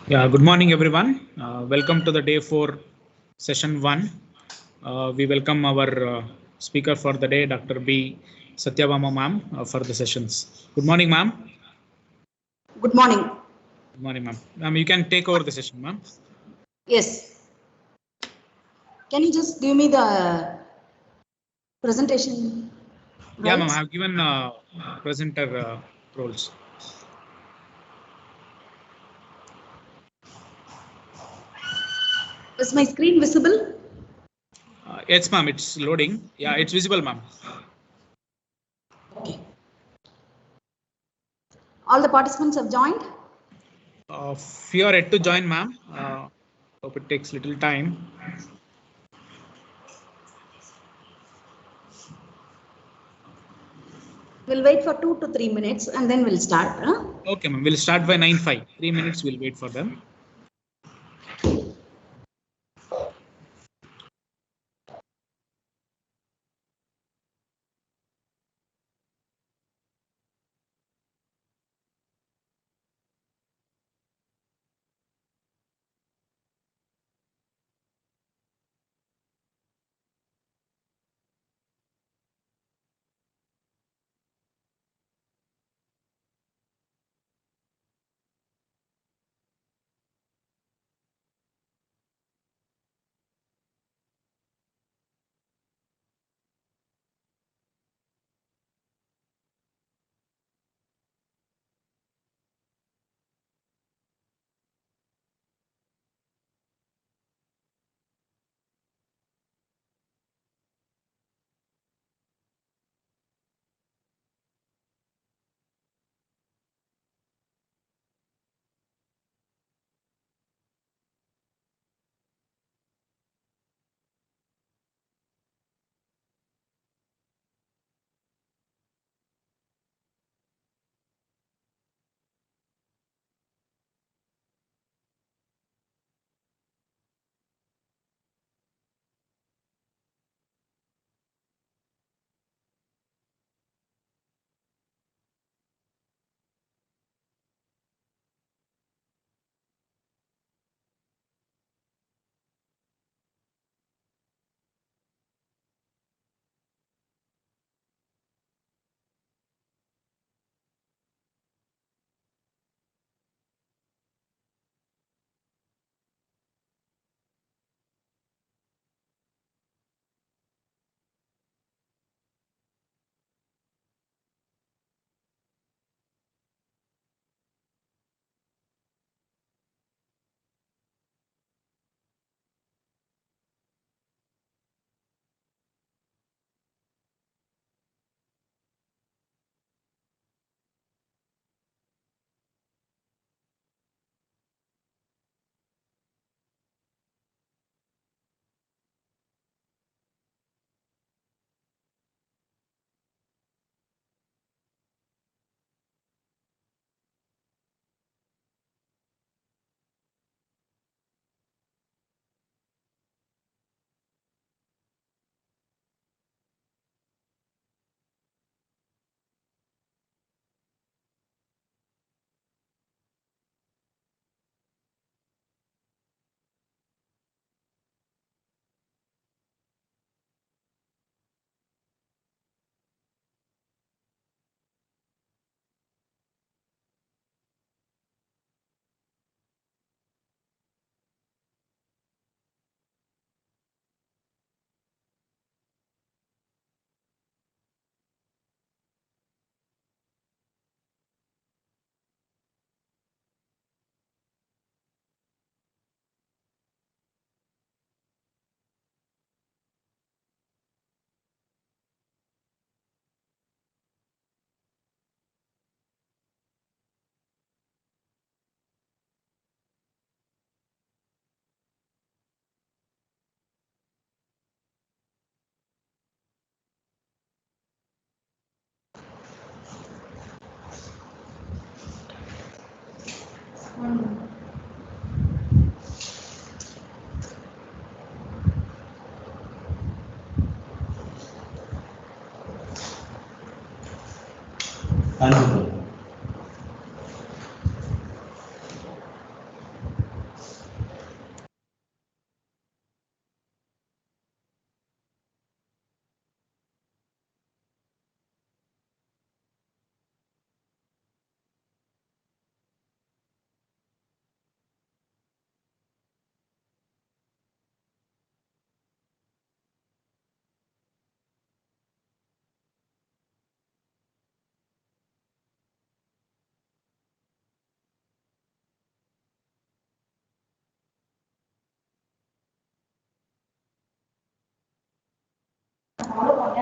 Yeah, good morning, everyone. Welcome to the day 4, session 1. We welcome our speaker for the day, Dr. B. Satyabama ma'am, for the sessions. Good morning, ma'am. Good morning. Good morning, ma'am. Ma'am, you can take over the session, ma'am. Yes. Can you just give me the presentation? Yeah, ma'am, Right? I have given presenter roles. Is my screen visible? Yes, ma'am, it's loading. Yeah, it's visible, ma'am. Okay. All the participants have joined? Few are yet to join, ma'am. Hope it takes little time. We'll wait for 2 to 3 minutes and then we'll start. Huh? Okay, ma'am. We'll start by 9:05. 3 minutes, we'll wait for them.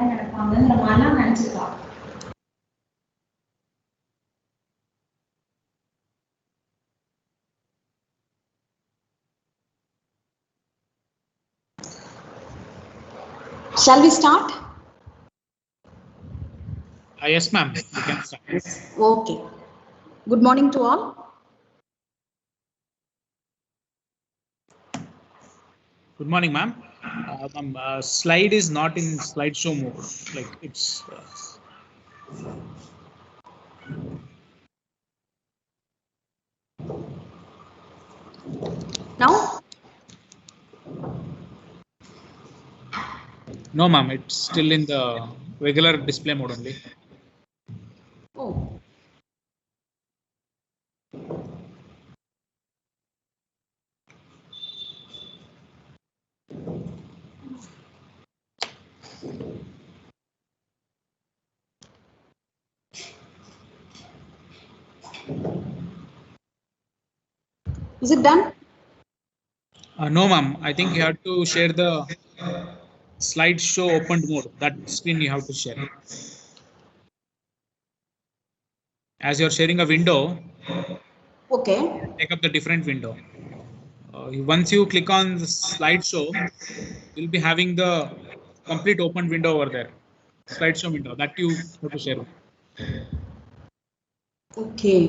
நடப்பாங்கங்கிற மாதிரிலாம் நினைச்சிருக்கா. Shall we start? Yes, ma'am. We can start. Okay. Good morning to all. Good morning, ma'am. Slide is not in slideshow mode. Like it's. Now? No, ma'am. It's still in the regular display mode only. Oh. Is it done? No, ma'am. I think you have to share the slideshow opened mode. That screen you have to share. As you're sharing a window, Okay. take up the different window. Once you click on the slideshow, you'll be having the complete open window over there. Slideshow window that you have to share. Okay.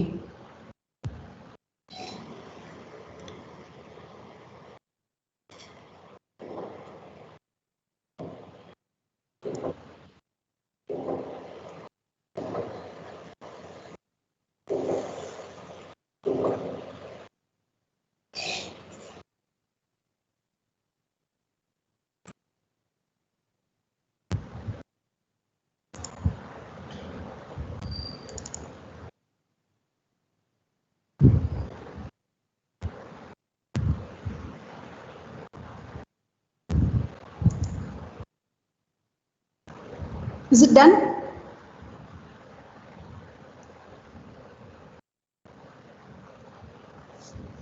Is it done?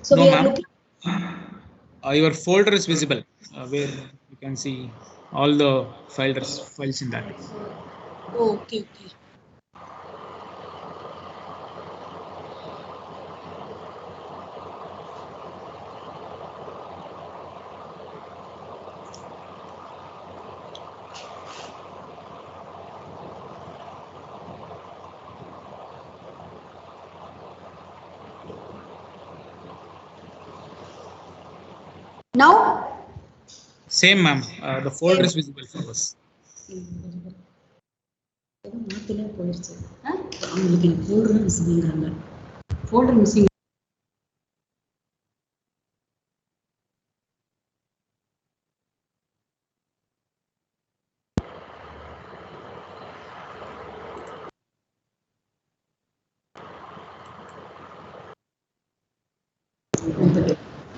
So No, we are ma'am. looking. Your folder is visible where you can see all the files in that. Oh, okay, okay. Now? Same, ma'am. The folder is visible for us. Folder missing.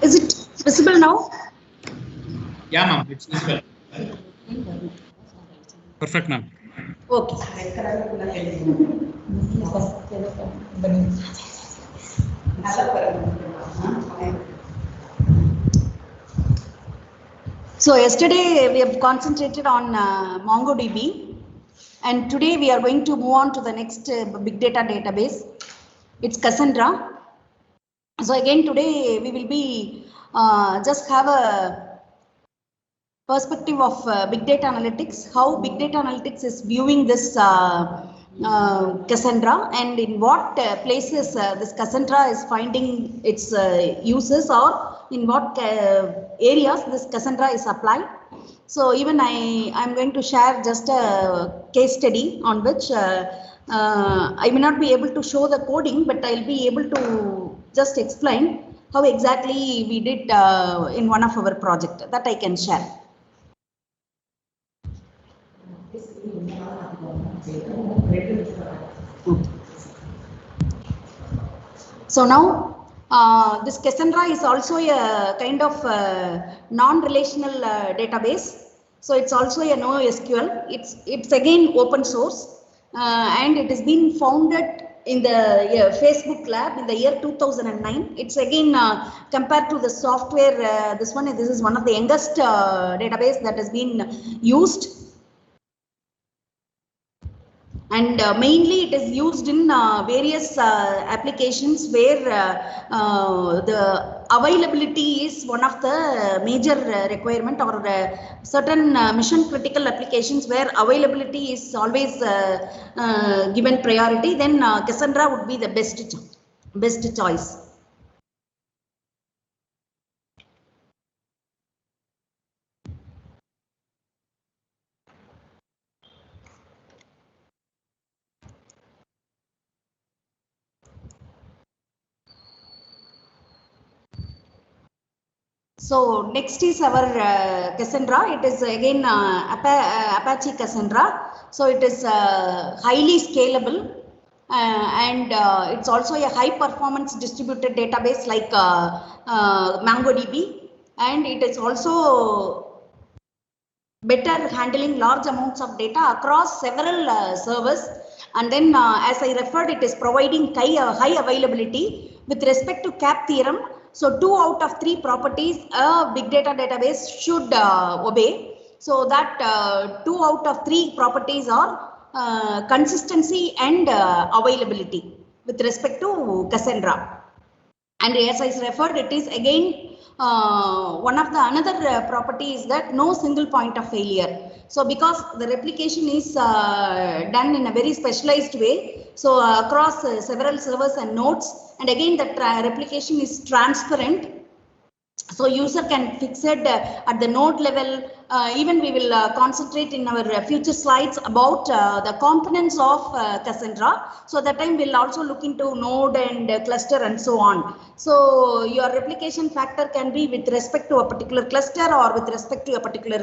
Is it visible now? Yeah, ma'am. It's visible. Perfect, ma'am. Okay. So yesterday we have concentrated on MongoDB, and today we are going to move on to the next big data database. It's Cassandra. So again today we will be just have a perspective of big data analytics, how big data analytics is viewing this Cassandra, and in what places this Cassandra is finding its uses, or in what areas this Cassandra is applied. So even I'm going to share just a case study on which I may not be able to show the coding, but I'll be able to just explain how exactly we did in one of our project that I can share. So now this Cassandra is also a kind of non-relational database. So it's also a NoSQL. It's again open source, and it has been founded in the Facebook lab in the year 2009. It's again compared to the software. This is one of the youngest database that has been used. And mainly it is used in various applications where the availability is one of the major requirement, or certain mission critical applications where availability is always given priority. Then Cassandra would be the best choice. So next is our Cassandra. It is again Apache Cassandra. So it is highly scalable, and it's also a high performance distributed database like MongoDB, and it is also better handling large amounts of data across several servers. And then as I referred, it is providing high availability with respect to CAP theorem. So 2 out of 3 properties a big data database should obey. So that 2 out of 3 properties are consistency and availability with respect to Cassandra. And as I referred, it is again one of the another property is that no single point of failure. So because the replication is done in a very specialized way, so across several servers and nodes, and again that replication is transparent. So user can fix it at the node level. Even we will concentrate in our future slides about the components of Cassandra. So that time we'll also look into node and cluster and so on. So your replication factor can be with respect to a particular cluster or with respect to a particular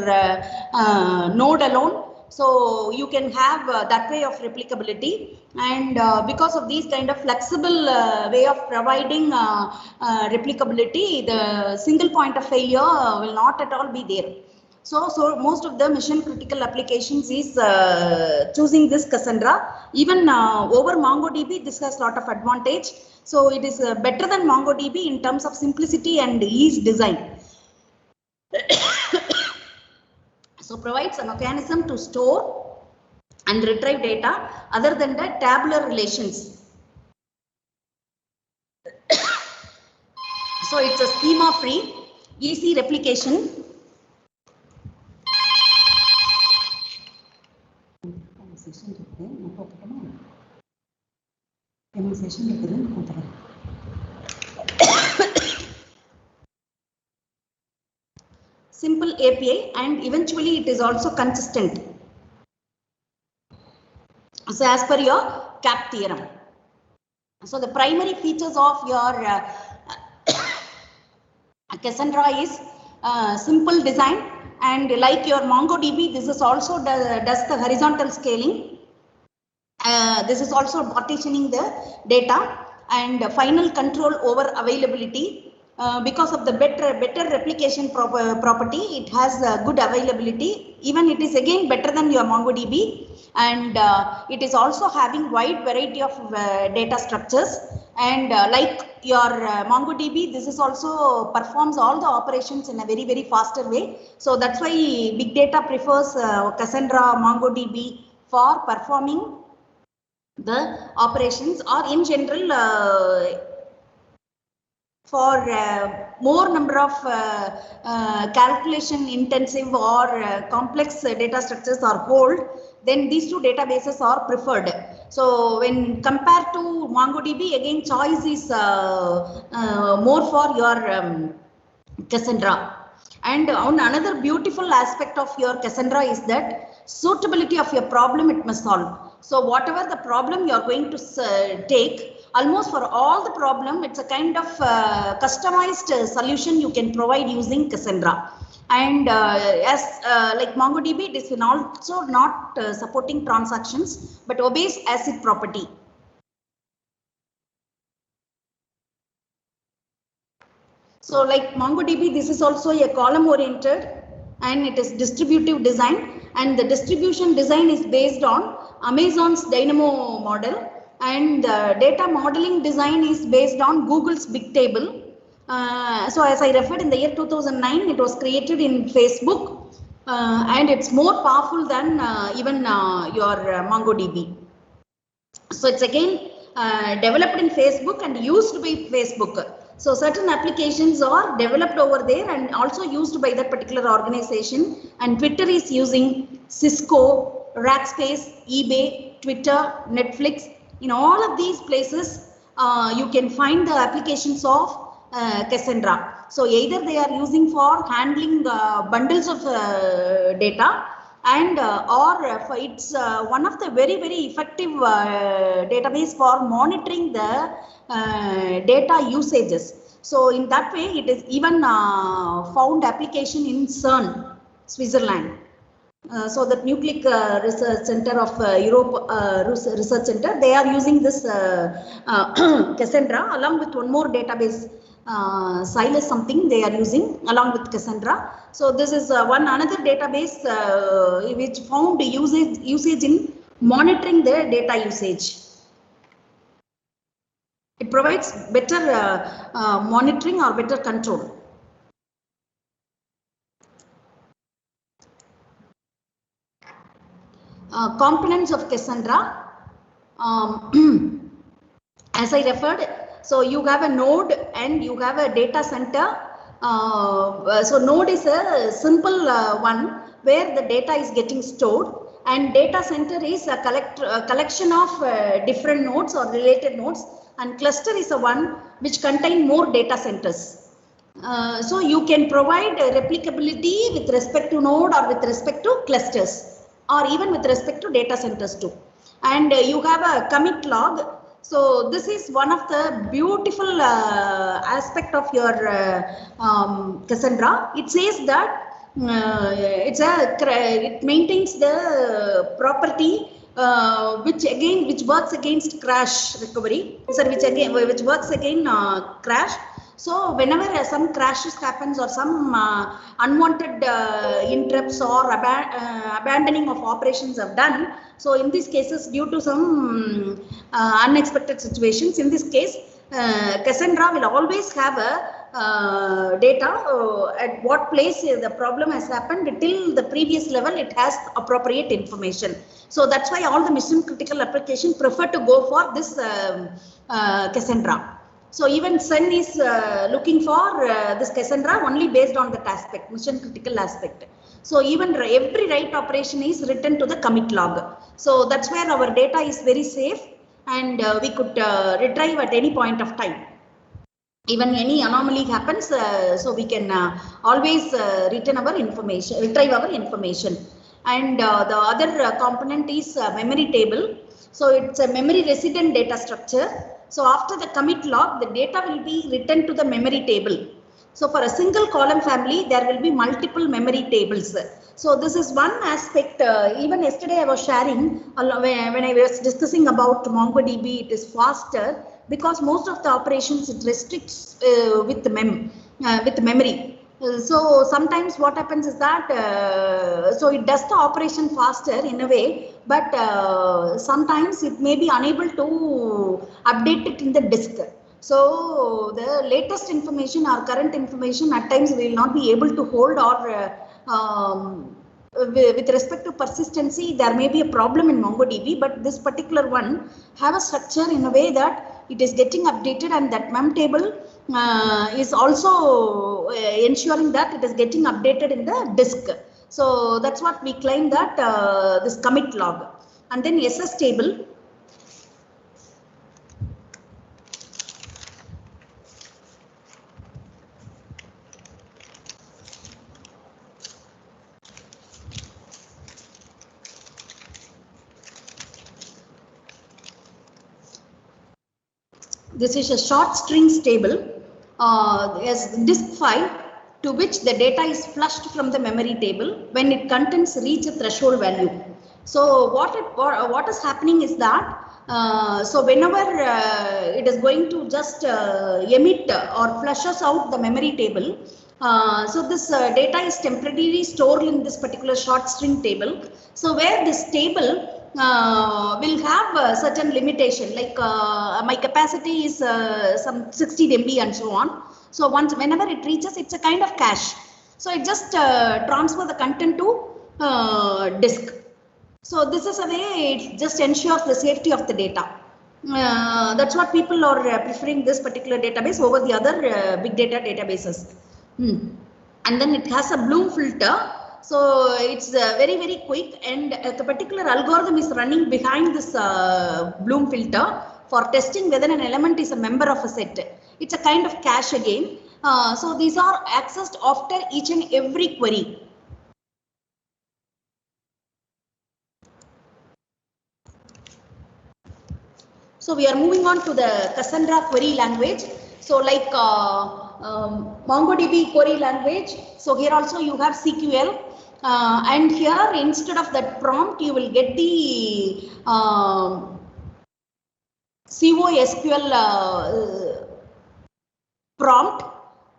node alone. So you can have that way of replicability, and because of these kind of flexible way of providing replicability, the single point of failure will not at all be there. So most of the mission critical applications is choosing this Cassandra. Even over MongoDB, this has a lot of advantage. So it is better than MongoDB in terms of simplicity and ease design. So provides a mechanism to store and retrieve data other than the tabular relations. So it's a schema free, easy replication. Simple API, and eventually it is also consistent. So as per your CAP theorem. So the primary features of your Cassandra is simple design, and like your MongoDB, this is also does the horizontal scaling. This is also partitioning the data and final control over availability. Because of the better replication property, it has good availability. Even it is again better than your MongoDB, and it is also having wide variety of data structures. And like your MongoDB, this is also performs all the operations in a very faster way. So that's why big data prefers Cassandra MongoDB for performing the operations, or in general for more number of calculation intensive or complex data structures are hold, then these two databases are preferred. So when compared to MongoDB, again choice is more for your Cassandra. And on another beautiful aspect of your Cassandra is that suitability of your problem it must solve. So whatever the problem you are going to take, almost for all the problem, it's a kind of customized solution you can provide using Cassandra. And as like MongoDB, it is also not supporting transactions, but obeys ACID property. So like MongoDB, this is also a column oriented, and it is distributive design, and the distribution design is based on Amazon's Dynamo model, and the data modeling design is based on Google's Bigtable. So as I referred, in the year 2009, it was created in Facebook, and it's more powerful than even your MongoDB. So it's again developed in Facebook and used by Facebook. So certain applications are developed over there and also used by that particular organization. And Twitter is using Cisco, Rackspace, eBay, Twitter, Netflix. In all of these places, you can find the applications of Cassandra. So either they are using for handling bundles of data, and or it's one of the very effective database for monitoring the data usages. So in that way, it is even found application in CERN, Switzerland. So the Nucleic Research Center of Europe Research Center, they are using this Cassandra along with one more database, Silas something they are using along with Cassandra. So this is one another database which found usage in monitoring the data usage. It provides better monitoring or better control. Components of Cassandra, as I referred, so you have a node and you have a data center. So node is a simple one where the data is getting stored, and data center is a collection of different nodes or related nodes, and cluster is a one which contain more data centers. So you can provide replicability with respect to node or with respect to clusters, or even with respect to data centers too. And you have a commit log. So this is one of the beautiful aspect of your Cassandra. It says that it maintains the property which works against crash recovery. Sorry, which works against crash. So whenever some crashes happens or some unwanted interrupts or abandoning of operations are done, so in these cases due to some unexpected situations, in this case Cassandra will always have a data at what place the problem has happened till the previous level, it has appropriate information. So that's why all the mission critical application prefer to go for this Cassandra. So even CERN is looking for this Cassandra only based on that aspect, mission critical aspect. So even every write operation is written to the commit log. So that's where our data is very safe, and we could retrieve at any point of time. Even any anomaly happens, so we can always retrieve our information. And the other component is memory table. So it's a memory resident data structure. So after the commit log, the data will be written to the memory table. So for a single column family, there will be multiple memory tables. So this is one aspect. Even yesterday I was sharing when I was discussing about MongoDB, it is faster because most of the operations it restricts with memory. So sometimes what happens is that so it does the operation faster in a way, but sometimes it may be unable to update it in the disk. So the latest information or current information at times we will not be able to hold, or with respect to persistency there may be a problem in MongoDB, but this particular one have a structure in a way that it is getting updated, and that mem table is also ensuring that it is getting updated in the disk. So that's what we claim that this commit log. And then SS table. This is a short strings table as disk file to which the data is flushed from the memory table when its contents reach a threshold value. So what is happening is that so whenever it is going to just emit or flushes out the memory table, so this data is temporarily stored in this particular short string table. So where this table will have a certain limitation, like my capacity is some 60 MB and so on. So whenever it reaches, it's a kind of cache. So it just transfer the content to disk. So this is a way it just ensures the safety of the data. That's what people are preferring this particular database over the other big data databases. And then it has a Bloom filter. So it's very quick, and the particular algorithm is running behind this Bloom filter for testing whether an element is a member of a set. It's a kind of cache again. So these are accessed after each and every query. So we are moving on to the Cassandra query language. So like MongoDB query language. So here also you have SQL, and here instead of that prompt you will get the CoSQL prompt.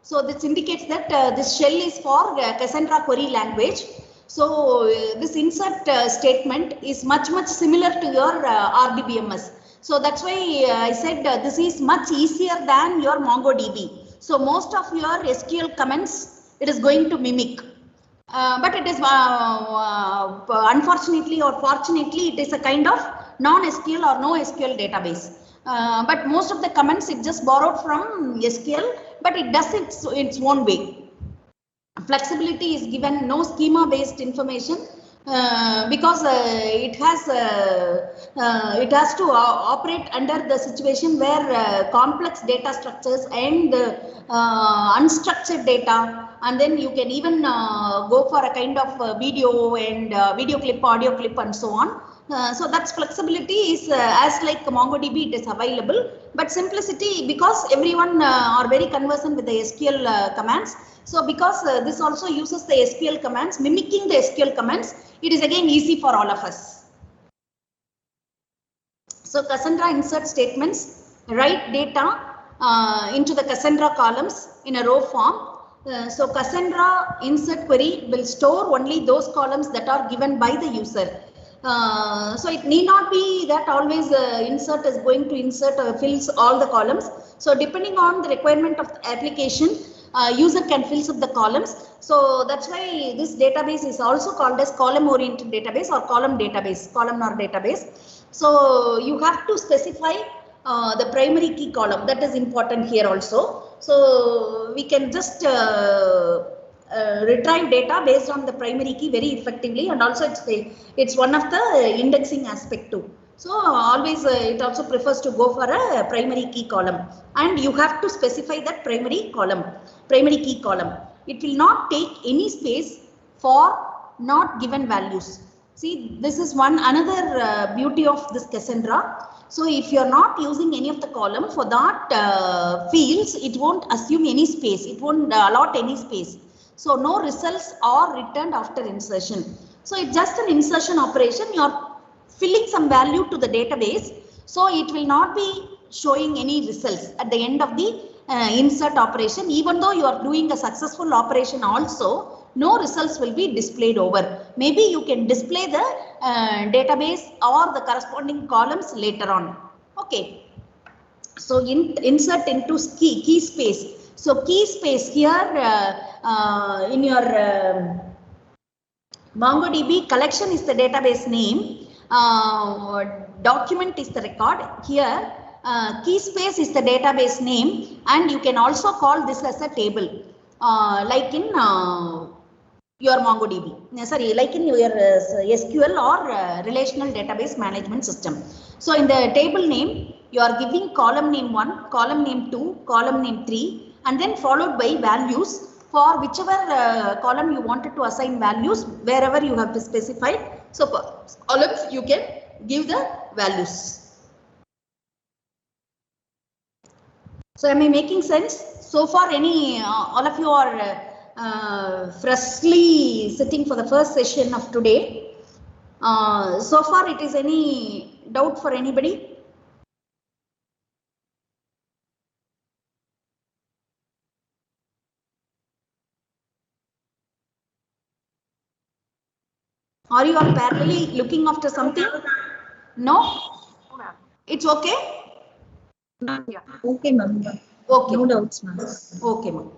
So this indicates that this shell is for Cassandra query language. So this insert statement is much similar to your RDBMS. So that's why I said this is much easier than your MongoDB. So most of your SQL comments it is going to mimic. But it is unfortunately or fortunately it is a kind of non-SQL or no SQL database. But most of the comments it just borrowed from SQL, but it does its own way. Flexibility is given, no schema based information, because it has to operate under the situation where complex data structures and unstructured data, and then you can even go for a kind of video and video clip, audio clip, and so on. So that's flexibility is as like MongoDB it is available, but simplicity because everyone are very conversant with the SQL commands. So because this also uses the SQL commands, mimicking the SQL commands, it is again easy for all of us. So Cassandra insert statements, write data into the Cassandra columns in a row form. So Cassandra insert query will store only those columns that are given by the user. So it need not be that always insert is going to insert fills all the columns. So depending on the requirement of the application, user can fill up the columns. So that's why this database is also called as column oriented database or column database, columnar database. So you have to specify the primary key column, that is important here also. So we can just retrieve data based on the primary key very effectively, and also it's one of the indexing aspect too. So always it also prefers to go for a primary key column, and you have to specify that primary key column. It will not take any space for not given values. See, this is another beauty of this Cassandra. So if you are not using any of the column for that fields, it won't assume any space. It won't allot any space. So no results are returned after insertion. So it's just an insertion operation. You are filling some value to the database. So it will not be showing any results at the end of the insert operation. Even though you are doing a successful operation also, no results will be displayed over. Maybe you can display the database or the corresponding columns later on. Okay. So insert into key space. So key space here in your MongoDB, collection is the database name, document is the record. Here key space is the database name, and you can also call this as a table, like in your MongoDB, sorry, like in your SQL or relational database management system. So in the table name, you are giving column name 1, column name 2, column name 3, and then followed by values for whichever column you wanted to assign values, wherever you have to specify. So for columns, you can give the values. So am I making sense? So far, all of you are freshly sitting for the first session of today. So far, it is any doubt for anybody? Are you all parallelly looking after something? No? It's okay? Yeah. Okay, ma'am. Okay. No doubts, ma'am. Okay, ma'am.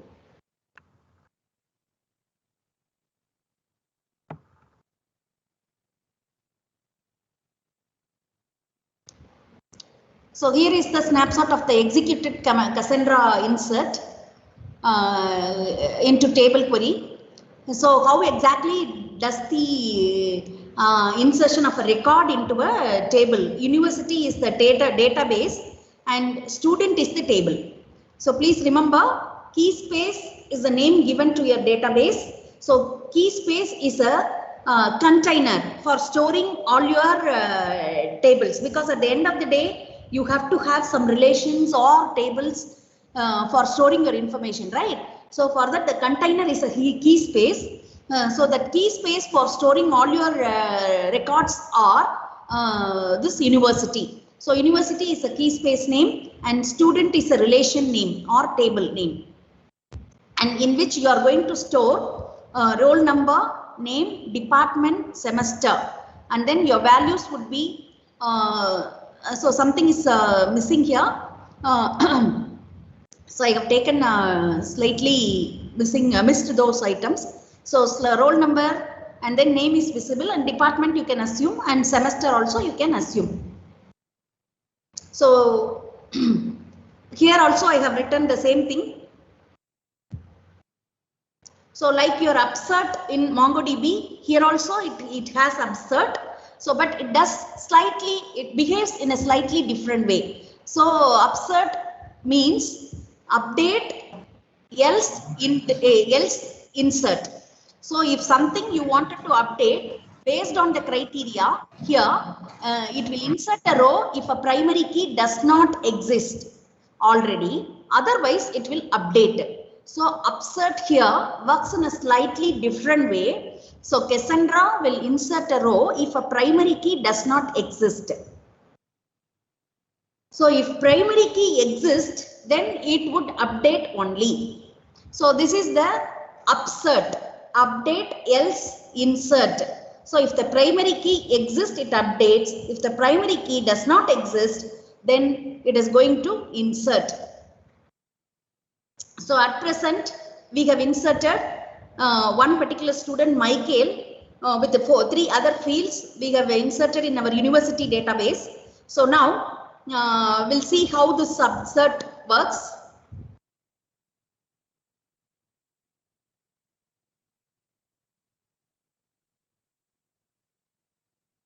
So here is the snapshot of the executed Cassandra insert into table query. So how exactly does the insertion of a record into a table? University is the database and student is the table. So please remember, key space is the name given to your database. So key space is a container for storing all your tables, because at the end of the day you have to have some relations or tables for storing your information, right? So for that the container is a key space. So the key space for storing all your records are this university. So university is a key space name and student is a relation name or table name, and in which you are going to store roll number, name, department, semester, and then your values would be so something is missing here. So I have taken slightly missed those items. So roll number and then name is visible, and department you can assume, and semester also you can assume. So here also I have written the same thing. So like your upsert in MongoDB, here also it has upsert. So but it behaves in a slightly different way. So upsert means update else insert. So if something you wanted to update based on the criteria here, it will insert a row if a primary key does not exist already. Otherwise, it will update it. So upsert here works in a slightly different way. So Cassandra will insert a row if a primary key does not exist. So if primary key exists, then it would update only. So this is the upsert, update else insert. So if the primary key exists, it updates. If the primary key does not exist, then it is going to insert. So at present, we have inserted one particular student, Michael, with the 3 other fields we have inserted in our university database. So now we'll see how this upsert works.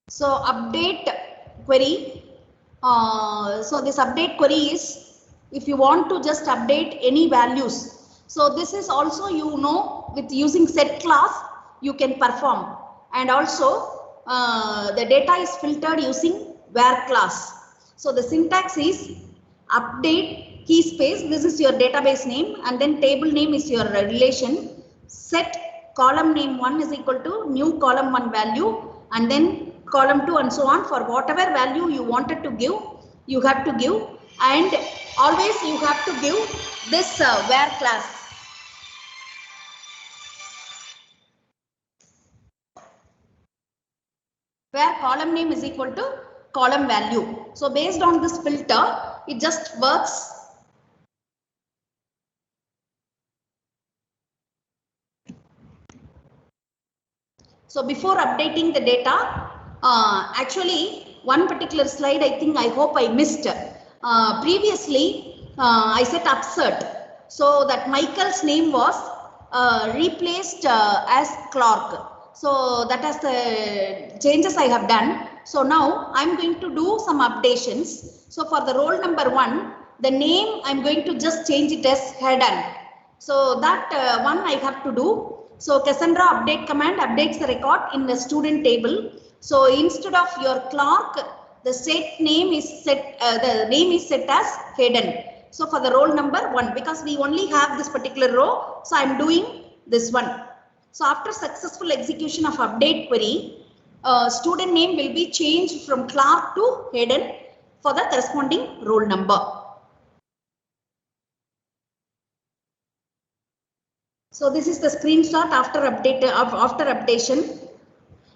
So update query. So this update query is if you want to just update any values. So this is also, you know, with using set class you can perform, and also the data is filtered using where class. So the syntax is update key space, this is your database name, and then table name is your relation, set column name 1 is equal to new column 1 value, and then column 2 and so on. For whatever value you wanted to give, you have to give, and always you have to give this where class. Where column name is equal to column value. So based on this filter, it just works. So before updating the data, actually one particular slide I hope I missed. Previously I set upsert so that Michael's name was replaced as Clark. So that is the changes I have done. So now I'm going to do some updations. So for the roll number 1, the name I'm going to just change it as Hayden. So that one I have to do. So Cassandra update command updates the record in the student table. So instead of your Clark, the set name is set, the name is set as Hayden. So for the roll number 1, because we only have this particular row, so I'm doing this one. So after successful execution of update query, student name will be changed from Clark to Hayden for the corresponding roll number. So this is the screenshot after updation,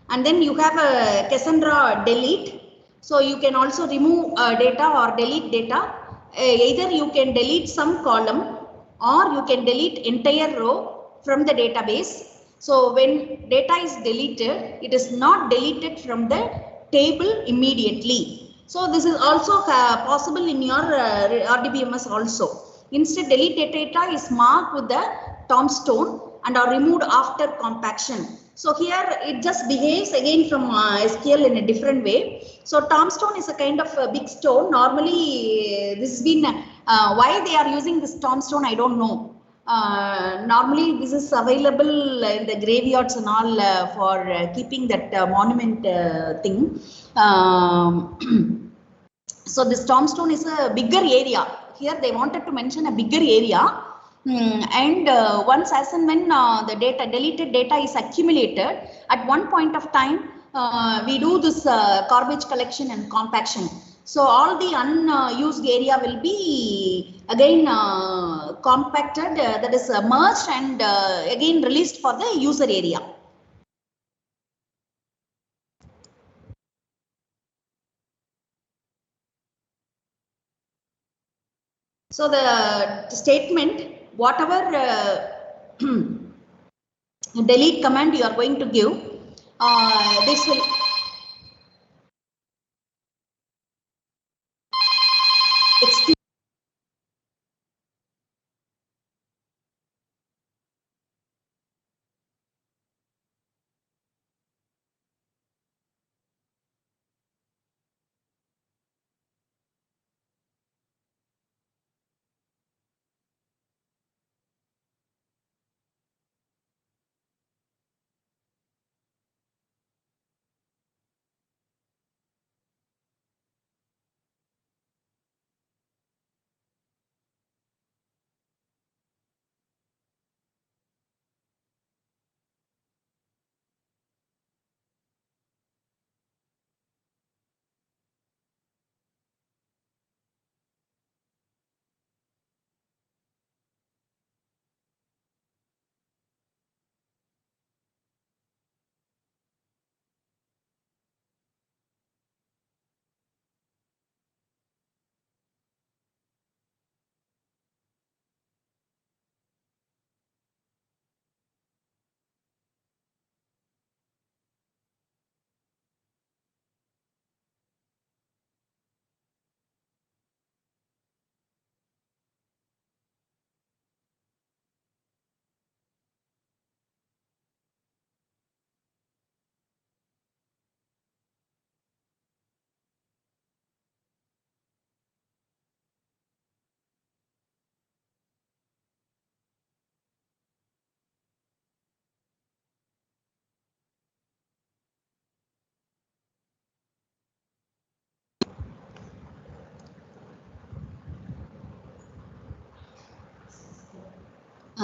and then you have a Cassandra delete. So you can also remove data or delete data. Either you can delete some column or you can delete entire row from the database. So when data is deleted, it is not deleted from the table immediately. So this is also possible in your RDBMS also. Instead, delete data is marked with the tombstone and are removed after compaction. So here it just behaves again from SQL in a different way. So tombstone is a kind of a big stone. Normally, this has been why they are using this tombstone, I don't know. Normally this is available in the graveyards and all for keeping that monument thing. So this tombstone is a bigger area. Here they wanted to mention a bigger area. And once as and when the data, deleted data is accumulated, at one point of time, we do this garbage collection and compaction. So all the unused area will be again compacted, that is merged and again released for the user area. So the statement, whatever delete command you are going to give, this will exclude.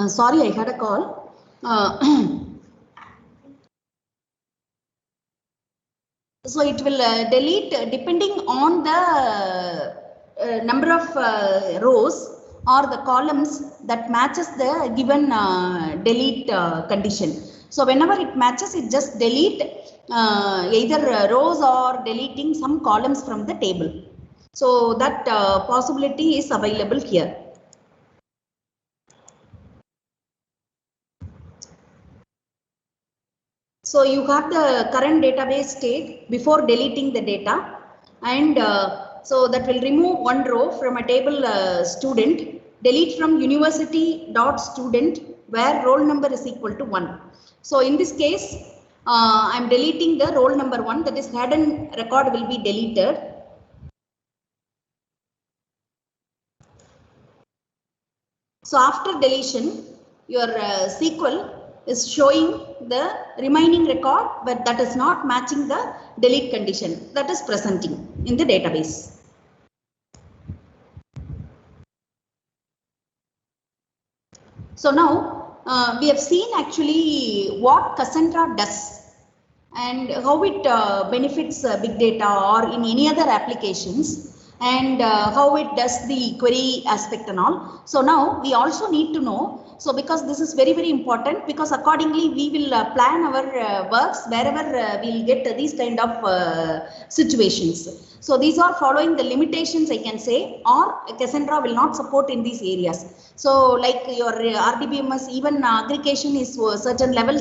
Sorry, I had a call. So it will delete depending on the number of rows or the columns that matches the given delete condition. So whenever it matches, it just delete either rows or deleting some columns from the table. So that possibility is available here. So you have the current database state before deleting the data, and so that will remove one row from a table student, delete from university dot student where roll number is equal to 1. So in this case, I'm deleting the roll number 1, that is head and record will be deleted. So after deletion, your SQL is showing the remaining record, but that is not matching the delete condition that is presenting in the database. So now we have seen actually what Cassandra does and how it benefits big data or in any other applications, and how it does the query aspect and all. So now we also need to know, so because this is very, very important, because accordingly we will plan our works wherever we'll get these kind of situations. So these are following the limitations, I can say, or Cassandra will not support in these areas. So like your RDBMS, even aggregation is to a certain level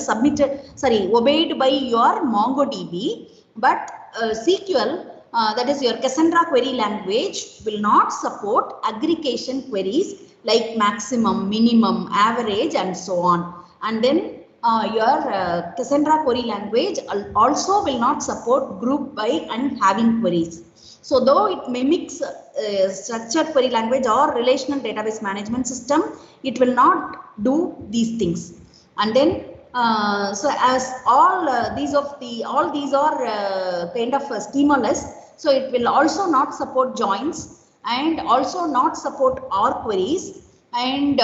obeyed by your MongoDB, but SQL that is your Cassandra query language will not support aggregation queries like maximum, minimum, average, and so on. And then your Cassandra query language also will not support group by and having queries. So though it mimics structured query language or relational database management system, it will not do these things. And then so as all these are kind of schemaless, so it will also not support joins and also not support OR queries, and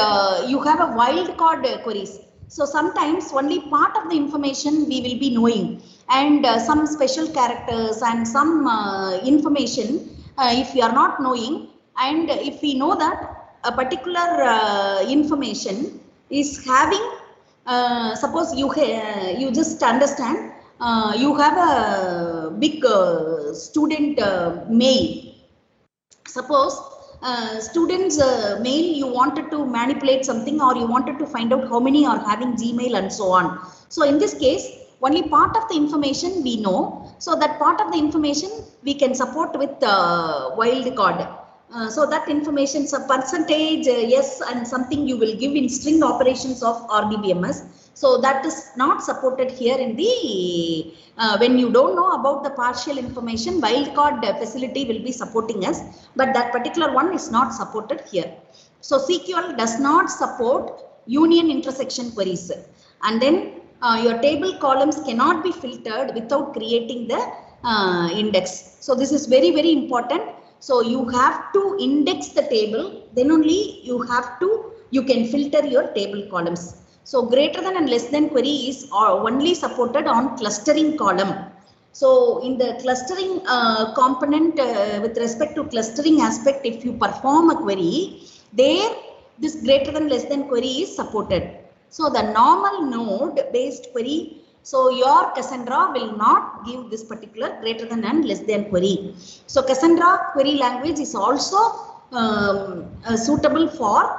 you have a wildcard queries. So sometimes only part of the information we will be knowing, and some special characters and some information if we are not knowing, and if we know that a particular information is having suppose you just understand you have a big student mail. Suppose students mail, you wanted to manipulate something, or you wanted to find out how many are having Gmail and so on. So in this case, only part of the information we know. So that part of the information we can support with wildcard. So that information, so percentage, yes, and something you will give in string operations of RDBMS. So that is not supported here in the, when you don't know about the partial information, wildcard facility will be supporting us, but that particular one is not supported here. So SQL does not support union intersection queries. And then your table columns cannot be filtered without creating the index. So this is very, very important. So you have to index the table, then only you can filter your table columns. So greater than and less than query is only supported on clustering column. So in the clustering component with respect to clustering aspect, if you perform a query, there this greater than less than query is supported. So the normal node based query, so your Cassandra will not give this particular greater than and less than query. So Cassandra query language is also suitable for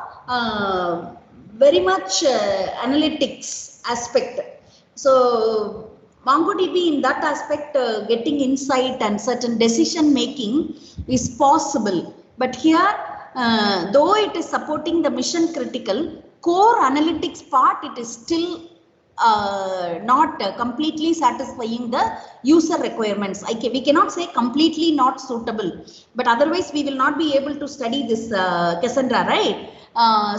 very much analytics aspect. So MongoDB in that aspect, getting insight and certain decision making is possible. But here, though it is supporting the mission critical core analytics part, it is still not completely satisfying the user requirements. We cannot say completely not suitable, but otherwise we will not be able to study this Cassandra, right?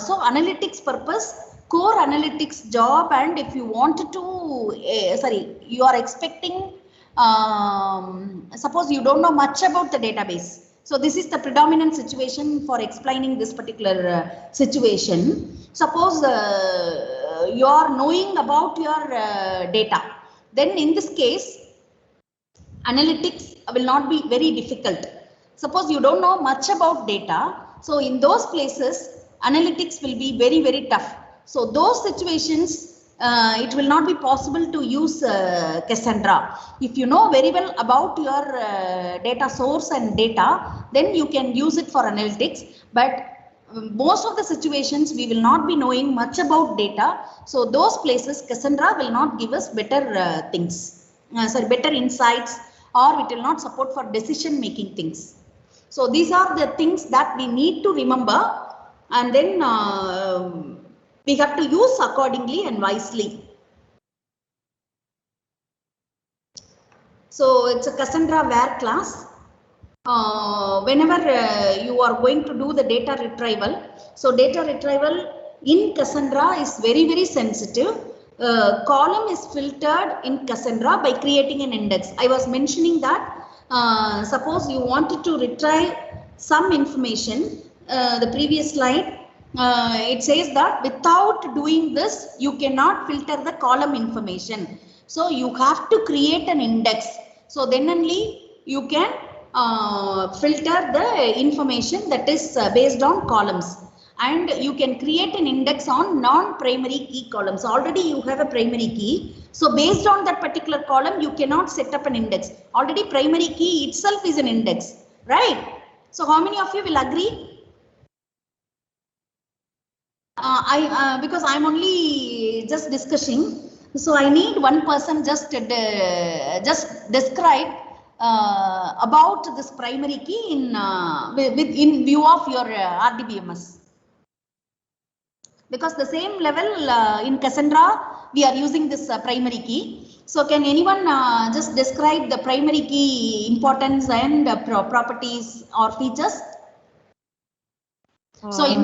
So analytics purpose, core analytics job, and if you wanted to, you are expecting, suppose you don't know much about the database. So this is the predominant situation for explaining this particular situation. Suppose you are knowing about your data, then in this case, analytics will not be very difficult. Suppose you don't know much about data, so in those places, analytics will be very, very tough. So those situations, it will not be possible to use Cassandra. If you know very well about your data source and data, then you can use it for analytics. But most of the situations we will not be knowing much about data. So those places Cassandra will not give us better things, better insights, or it will not support for decision making things. So these are the things that we need to remember, and then we have to use accordingly and wisely. So it's a Cassandra where class. Whenever you are going to do the data retrieval, so data retrieval in Cassandra is very, very sensitive. Column is filtered in Cassandra by creating an index. I was mentioning that suppose you wanted to retrieve some information, the previous slide, it says that without doing this, you cannot filter the column information. So you have to create an index. So then only you can filter the information that is based on columns, and you can create an index on non-primary key columns. Already you have a primary key, so based on that particular column you cannot set up an index. Already primary key itself is an index, right? So how many of you will agree? Because I'm only just discussing, so I need one person just describe about this primary key in view of your RDBMS. Because the same level in Cassandra, we are using this primary key. So can anyone just describe the primary key importance and properties or features? So in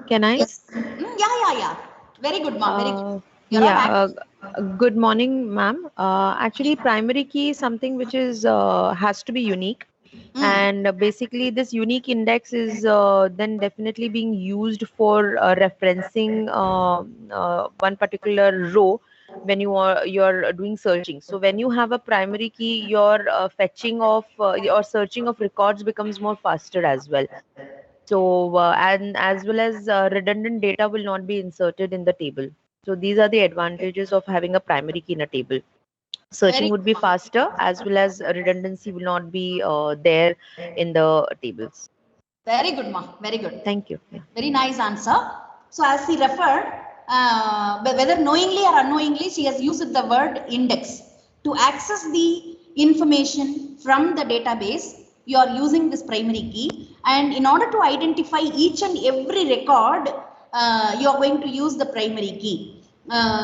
can I? Yes. Yeah. Very good, ma'am. Very good. Good morning, ma'am. Actually, primary key is something which is has to be unique. And basically this unique index is then definitely being used for referencing one particular row when you're doing searching. So when you have a primary key, your fetching of or searching of records becomes more faster as well. So and as well as redundant data will not be inserted in the table. So these are the advantages of having a primary key in a table. Searching would be faster, as well as redundancy will not be there in the tables. Very good, ma. Very good. Thank you. Yeah. Very nice answer. So as he referred, whether knowingly or unknowingly, she has used the word index. To access the information from the database, you are using this primary key. And in order to identify each and every record, you are going to use the primary key.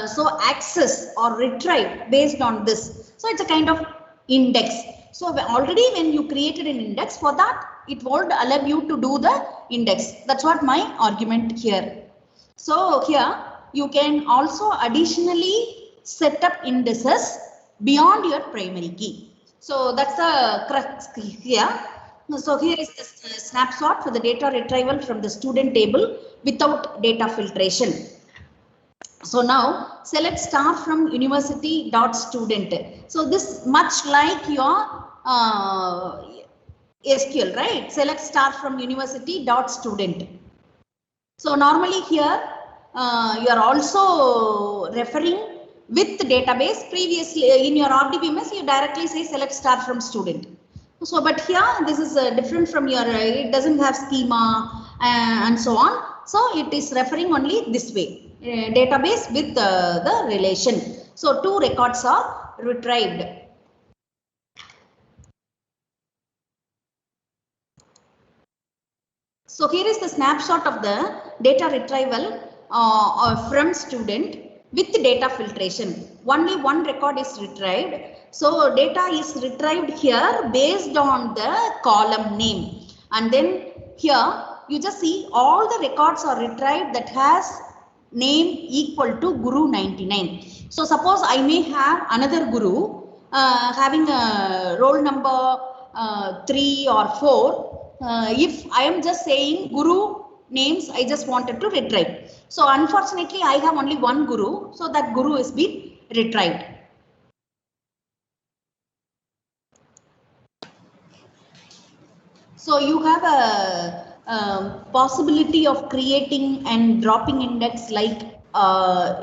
So access or retrieve based on this. So it's a kind of index. So already when you created an index, for that it won't allow you to do the index. That's what my argument here. So here you can also additionally set up indices beyond your primary key. So that's the crux here. So here is the snapshot for the data retrieval from the student table without data filtration. So now select star from university.student. So this much like your SQL, right? Select star from university.student. So normally here you are also referring with the database. Previously in your RDBMS you directly say select star from student. So but here this is different from your, it doesn't have schema and so on. So it is referring only this way. Database with the relation. So two records are retrieved. So here is the snapshot of the data retrieval from student with data filtration. Only one record is retrieved. So data is retrieved here based on the column name. And then here you just see all the records are retrieved that has name equal to Guru 99. So suppose I may have another Guru having a roll number 3 or 4. If I am just saying Guru names, I just wanted to retrieve. So unfortunately I have only one Guru, so that Guru is been retrieved. So you have a possibility of creating and dropping index like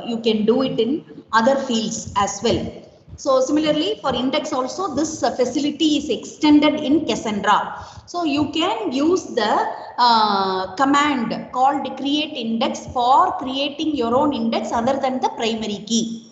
you can do it in other fields as well. So similarly for index also this facility is extended in Cassandra. So you can use the command called create index for creating your own index other than the primary key.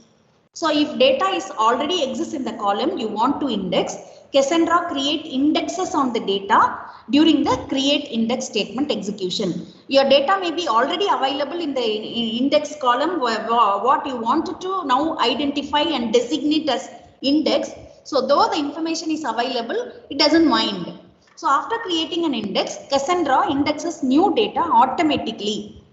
So if data is already exists in the column you want to index, Cassandra create indexes on the data during the create index statement execution. Your data may be already available in the index column what you wanted to now identify and designate as index. So though the information is available, it doesn't mind. So after creating an index, Cassandra indexes new data automatically.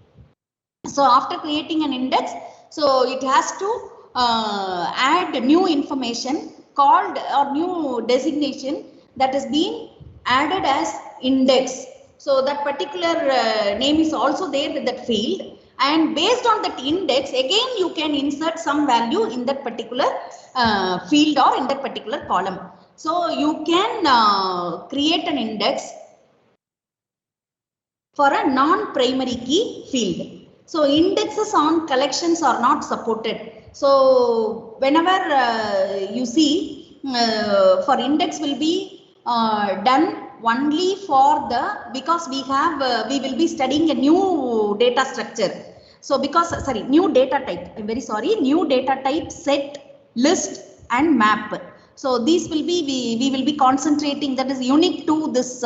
So after creating an index, so it has to add new information called or new designation that is being added as index. So that particular name is also there with that field, and based on that index again you can insert some value in that particular field or in that particular column. So you can create an index for a non-primary key field. So indexes on collections are not supported. So whenever you see for index will be done only for the, because we have we will be studying a new data structure. So because new data type, I'm very sorry, new data type, set, list and map. So these will be, we will be concentrating, that is unique to this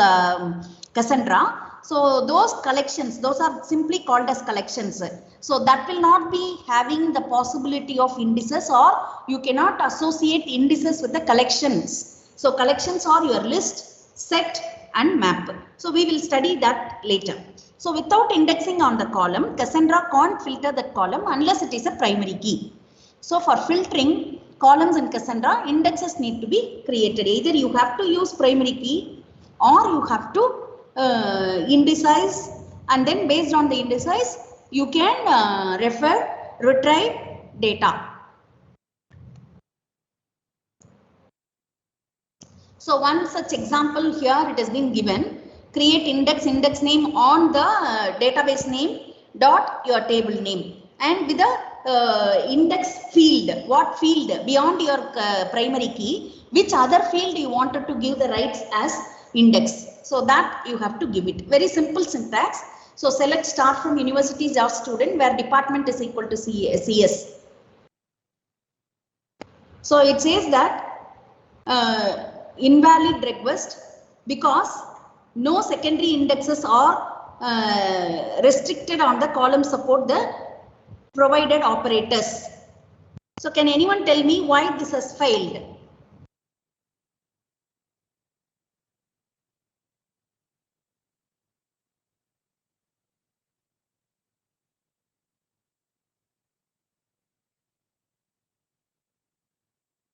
Cassandra. So those collections, those are simply called as collections. So that will not be having the possibility of indices, or you cannot associate indices with the collections. So collections are your list, set and map. So we will study that later. So without indexing on the column, Cassandra can't filter that column unless it is a primary key. So for filtering columns in Cassandra, indexes need to be created. Either you have to use primary key or you have to indicize, and then based on the indicize, you can retrieve data. So one such example here, it has been given. Create index name on the database name dot your table name, and with the index field, what field beyond your primary key, which other field you wanted to give the rights as index. So that you have to give it. Very simple syntax. So select start from university student where department is equal to CS. So it says that invalid request because no secondary indexes are restricted on the column support the provided operators. So can anyone tell me why this has failed?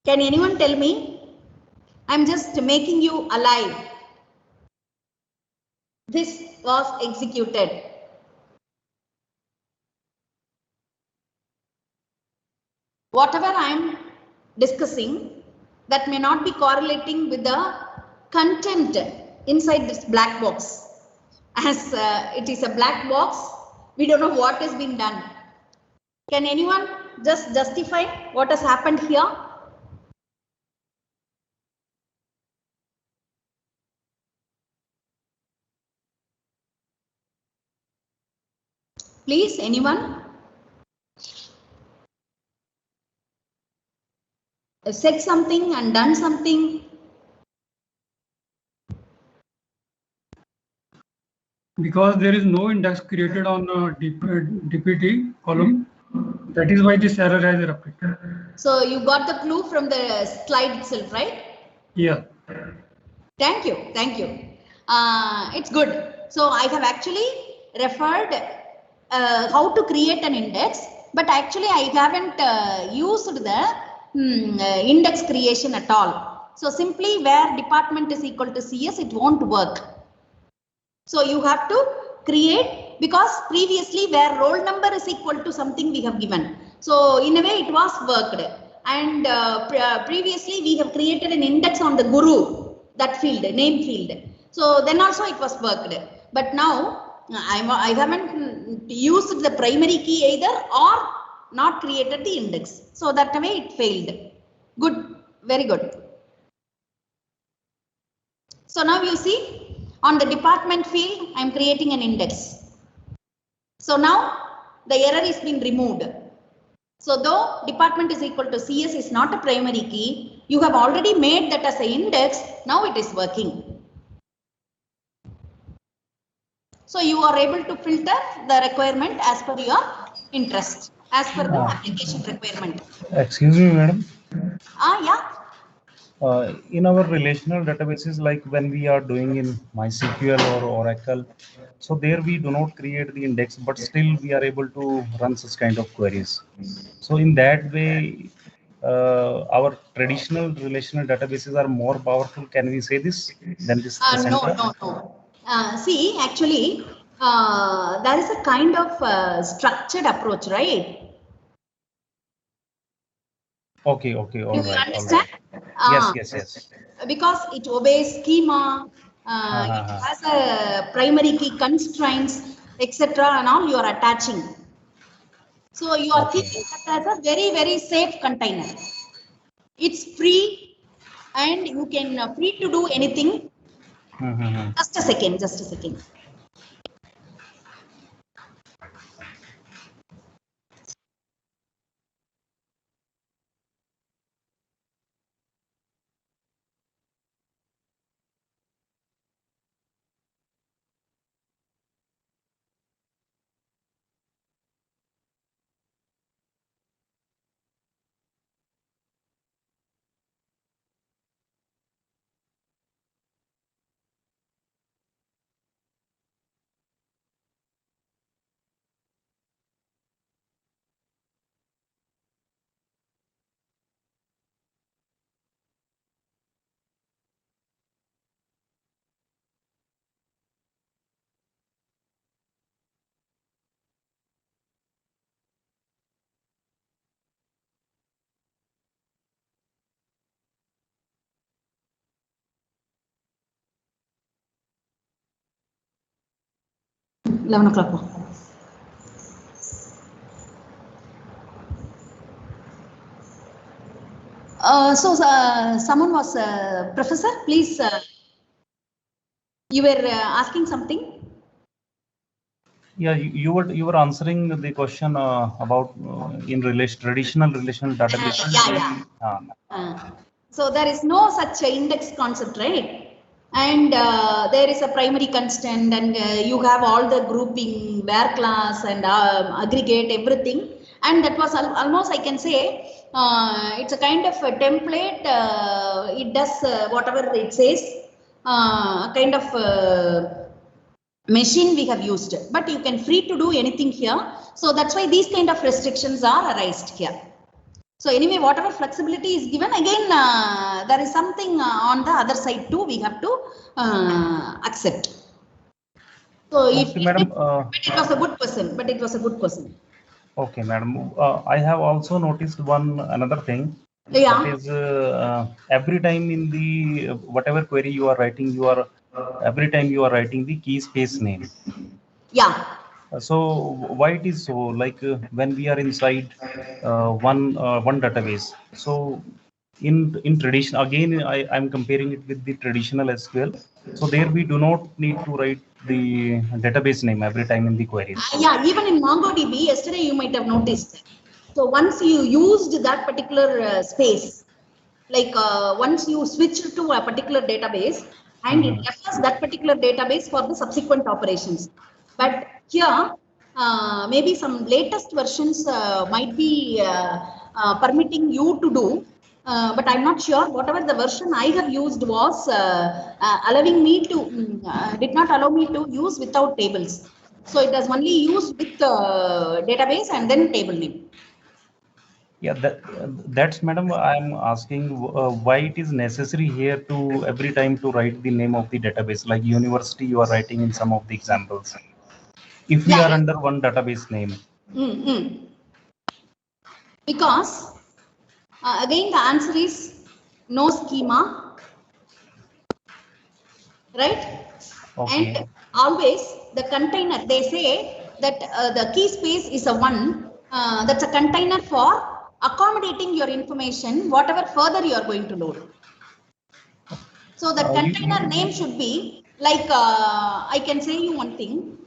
Can anyone tell me? I'm just making you alive. This was executed. Whatever I am discussing, that may not be correlating with the content inside this black box. As it is a black box, we don't know what has been done. Can anyone just justify what has happened here? Please, anyone? Said something and done something. Because there is no index created on DPT column, that is why this error has erupted. So you got the clue from the slide itself, right? Yeah. Thank you. Thank you. It's good. So I have actually referred how to create an index, but actually I haven't used the index creation at all. So simply where department is equal to CS, it won't work. So you have to create, because previously where roll number is equal to something we have given. So in a way it was worked, and previously we have created an index on the guru, that field, name field. So then also it was worked, but now I haven't used the primary key either or not created the index. So that way it failed. Good, very good. So now you see, on the department field, I am creating an index. So now the error is being removed. So though department is equal to CS is not a primary key, you have already made that as an index. Now it is working. So you are able to filter the requirement as per your interest, as per the application requirement. Excuse me, madam. Yeah. In our relational databases, like when we are doing in MySQL or Oracle, so there we do not create the index, but still we are able to run such kind of queries. So in that way, our traditional relational databases are more powerful. Can we say this than this Cassandra? No. See, actually, there is a kind of structured approach, right? Okay, all Do you right. understand? Yes. Because it obeys schema, it has a primary key constraints, etc. and all you are attaching. So you are keeping that as a very, very safe container. It's free and you can free to do anything. Just a second. 11 o'clock. Someone was, Professor, please, you were asking something. Yeah, you were answering the question about in traditional relational database. So there is no such index concept, right? And there is a primary constant, and you have all the grouping, where class, and aggregate everything. And that was almost, I can say, it's a kind of a template. It does whatever it says, kind of machine we have used, but you can free to do anything here. So that's why these kind of restrictions are raised here. So anyway, whatever flexibility is given, again, there is something on the other side too, we have to accept. So okay, if madam, it was a good person, Okay, madam. I have also noticed another thing. Yeah. That is, every time in the whatever query you are writing, every time you are writing the key space name. Yeah. So why it is so? Like when we are inside one database. So in tradition, again, I'm comparing it with the traditional SQL. So there we do not need to write the database name every time in the queries. Yeah, even in MongoDB, yesterday you might have noticed. So once you used that particular space, like once you switch to a particular database, and it refers that particular database for the subsequent operations. But here, maybe some latest versions might be permitting you to do, but I'm not sure. Whatever the version I have used was allowing me to, did not allow me to use without tables. So it was only used with database and then table name. Yeah, that's madam. I'm asking why it is necessary here to every time to write the name of the database, like university you are writing in some of the examples. If we are under one database name. Because again the answer is no schema, right? Okay. And always the container, they say that the key space is a one, that's a container for accommodating your information, whatever further you are going to load. So the container name should be like, I can say you one thing.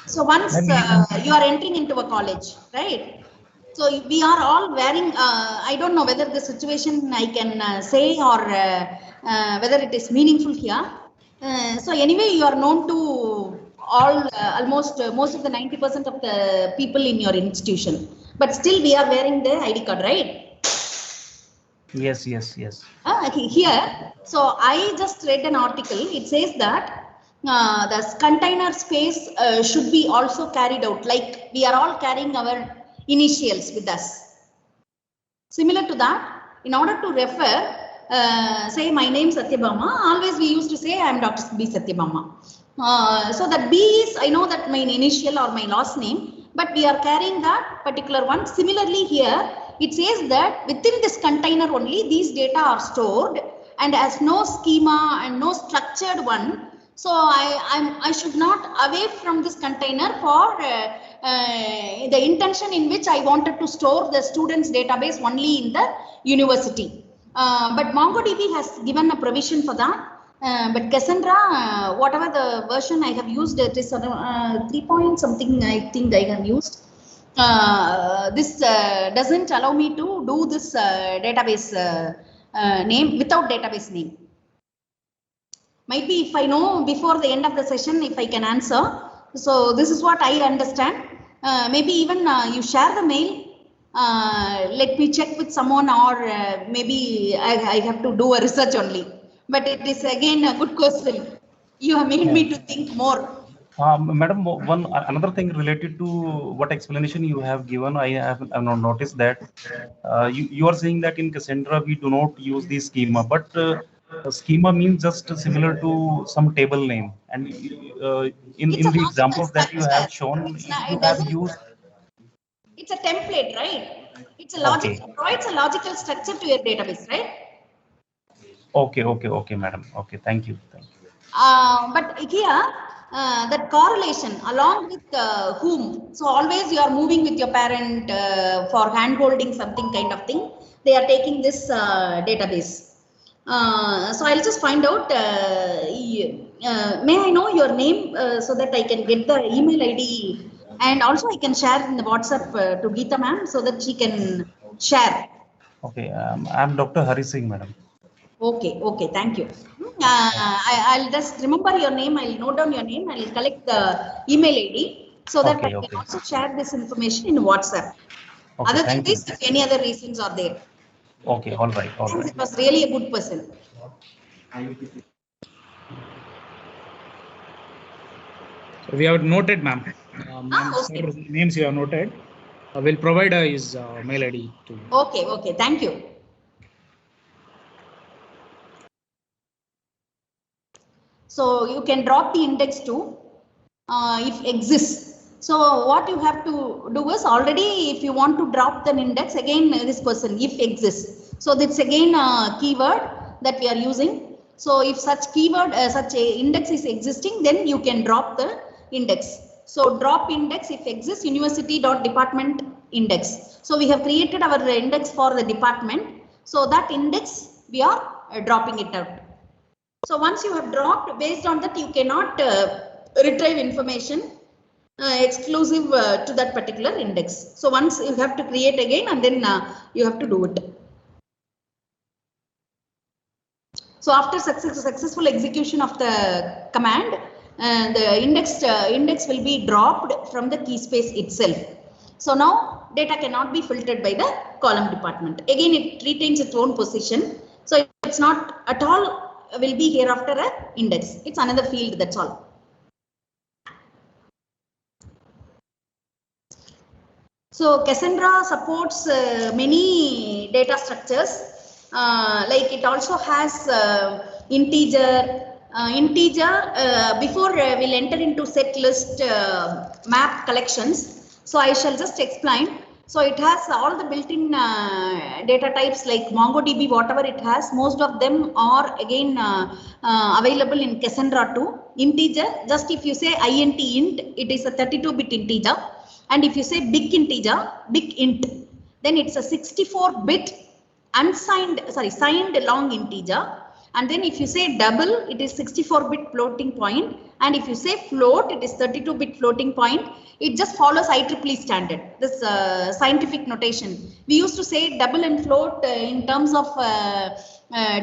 So once you are entering into a college, right? So we are all wearing, I don't know whether the situation I can say or whether it is meaningful here. So anyway, you are known to all, almost most of the 90% of the people in your institution, but still we are wearing the ID card, right? Yes. Here, so I just read an article. It says that the container space should be also carried out, like we are all carrying our initials with us. Similar to that, in order to refer, say my name is Satyabama, always we used to say I am Dr. B. Satyabama. So that B is, I know that my initial or my last name, but we are carrying that particular one. Similarly here, it says that within this container only these data are stored and as no schema and no structured one. So I should not away from this container for the intention in which I wanted to store the students database only in the university. But MongoDB has given a provision for that. But Cassandra, whatever the version I have used, it is 3 point something I think I have used. This doesn't allow me to do this database name without database name. Might be if I know before the end of the session, if I can answer. So this is what I understand. Maybe even you share the mail. Let me check with someone, or maybe I have to do a research only. But it is again a good question. You have made me to think more. Madam, another thing related to what explanation you have given, I have not noticed that you are saying that in Cassandra we do not use the schema, but schema means just similar to some table name, and in the examples that you have shown, you have used. It's a template, right? It's a logic. Okay. It provides a logical structure to your database, right? Okay, madam. Okay, thank you. But here, that correlation along with whom. So always you are moving with your parent for hand holding something kind of thing. They are taking this database. So I'll just find out. May I know your name so that I can get the email ID, and also I can share in the WhatsApp to Geeta ma'am so that she can share. Okay, I'm Dr. Hari Singh, madam. Okay, okay, thank you. I'll just remember your name. I'll note down your name. I'll collect the email ID so that I can also share this information in WhatsApp. Okay, Other than this, if any other reasons are there. Okay, all right, all right. It was really a good person. So we have noted, ma'am. Okay. Names you have noted. We'll provide his mail ID to you. Okay, okay, thank you. So you can drop the index to if exists. So what you have to do is already if you want to drop the index again this person if exists. So that's again a keyword that we are using. So if such keyword such a index is existing, then you can drop the index. So drop index if exists university.department index. So we have created our index for the department. So that index we are dropping it out. So once you have dropped, based on that you cannot retrieve information exclusive to that particular index. So once you have to create again and then you have to do it. So after successful execution of the command, the index will be dropped from the key space itself. So now data cannot be filtered by the column department. Again, it retains its own position. So it's not at all will be hereafter a index. It's another field, that's all. So Cassandra supports many data structures. Like it also has integer. Before we'll enter into set list map collections. So I shall just explain. So it has all the built-in data types like MongoDB, whatever it has, most of them are again available in Cassandra too. Integer, just if you say int, it is a 32-bit integer. And if you say big integer, big int, then it's a 64-bit signed long integer. And then if you say double, it is 64-bit floating point. And if you say float, it is 32-bit floating point. It just follows IEEE standard, this scientific notation. We used to say double and float in terms of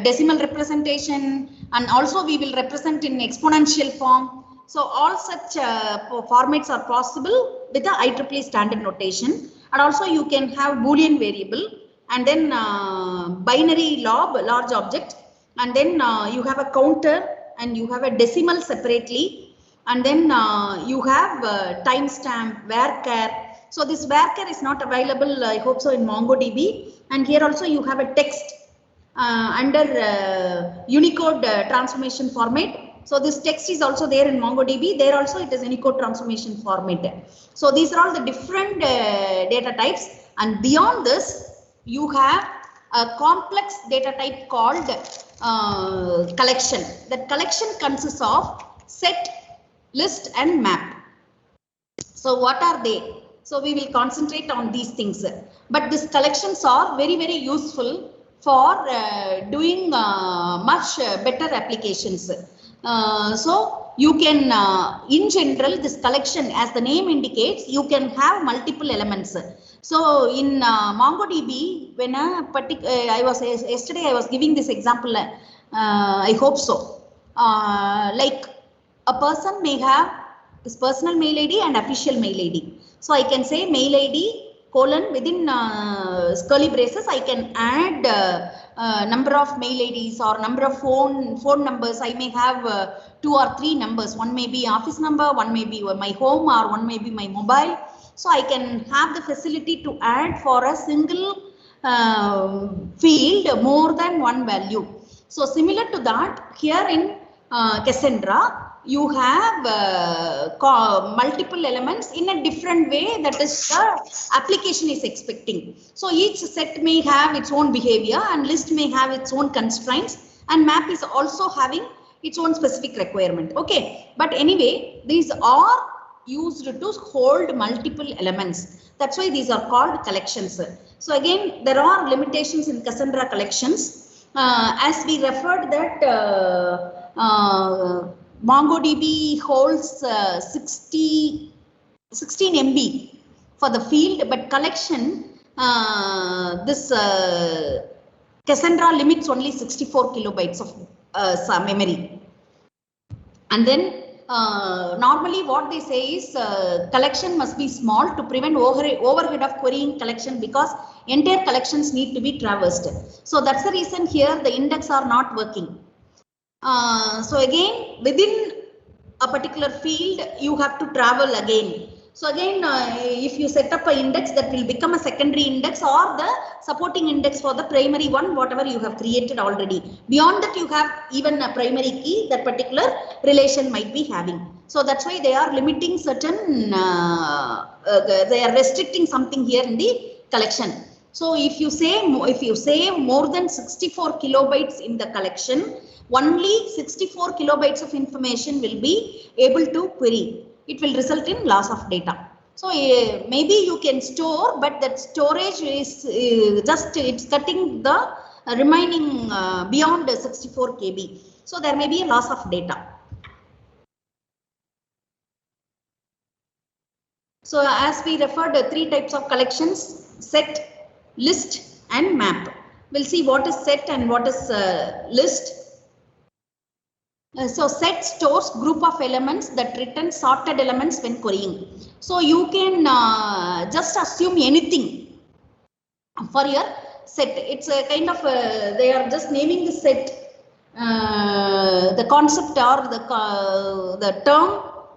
decimal representation, and also we will represent in exponential form. So all such formats are possible with the IEEE standard notation. And also you can have Boolean variable and then binary large object, and then you have a counter and you have a decimal separately. And then you have timestamp, varchar. So this varchar is not available, I hope so, in MongoDB. And here also you have a text under Unicode transformation format. So this text is also there in MongoDB. There also it is Unicode transformation format. So these are all the different data types. And beyond this, you have a complex data type called collection. That collection consists of set, list and map. So what are they? So we will concentrate on these things. But these collections are very, very useful for doing much better applications. So you can, in general, this collection, as the name indicates, you can have multiple elements. So in MongoDB, when yesterday I was giving this example, I hope so. Like a person may have his personal mail ID and official mail ID. So I can say mail ID colon within curly braces. I can add number of mail IDs or number of phone numbers. I may have 2 or 3 numbers. One may be office number, one may be my home, or one may be my mobile. So I can have the facility to add for a single field more than one value. So similar to that, here in Cassandra, you have multiple elements in a different way, that is the application is expecting. So each set may have its own behavior and list may have its own constraints, and map is also having its own specific requirement. Okay, but anyway, these are used to hold multiple elements. That's why these are called collections. So again, there are limitations in Cassandra collections. As we referred that MongoDB holds 16 MB for the field, but collection this Cassandra limits only 64 kilobytes of memory. And then normally what they say is collection must be small to prevent overhead of querying collection, because entire collections need to be traversed. So that's the reason here the index are not working. So again, within a particular field, you have to travel again. So again, if you set up an index, that will become a secondary index or the supporting index for the primary one, whatever you have created already. Beyond that, you have even a primary key that particular relation might be having. So that's why they are limiting certain, they are restricting something here in the collection. So if you say more than 64 kilobytes in the collection, only 64 kilobytes of information will be able to query. It will result in loss of data. So maybe you can store, but that storage is it's cutting the remaining beyond 64 KB. So there may be a loss of data. So as we referred, three types of collections: set, list, and map. We'll see what is set and what is list. So set stores group of elements that return sorted elements when querying. So you can just assume anything for your set. It's a kind of they are just naming the set. The concept or the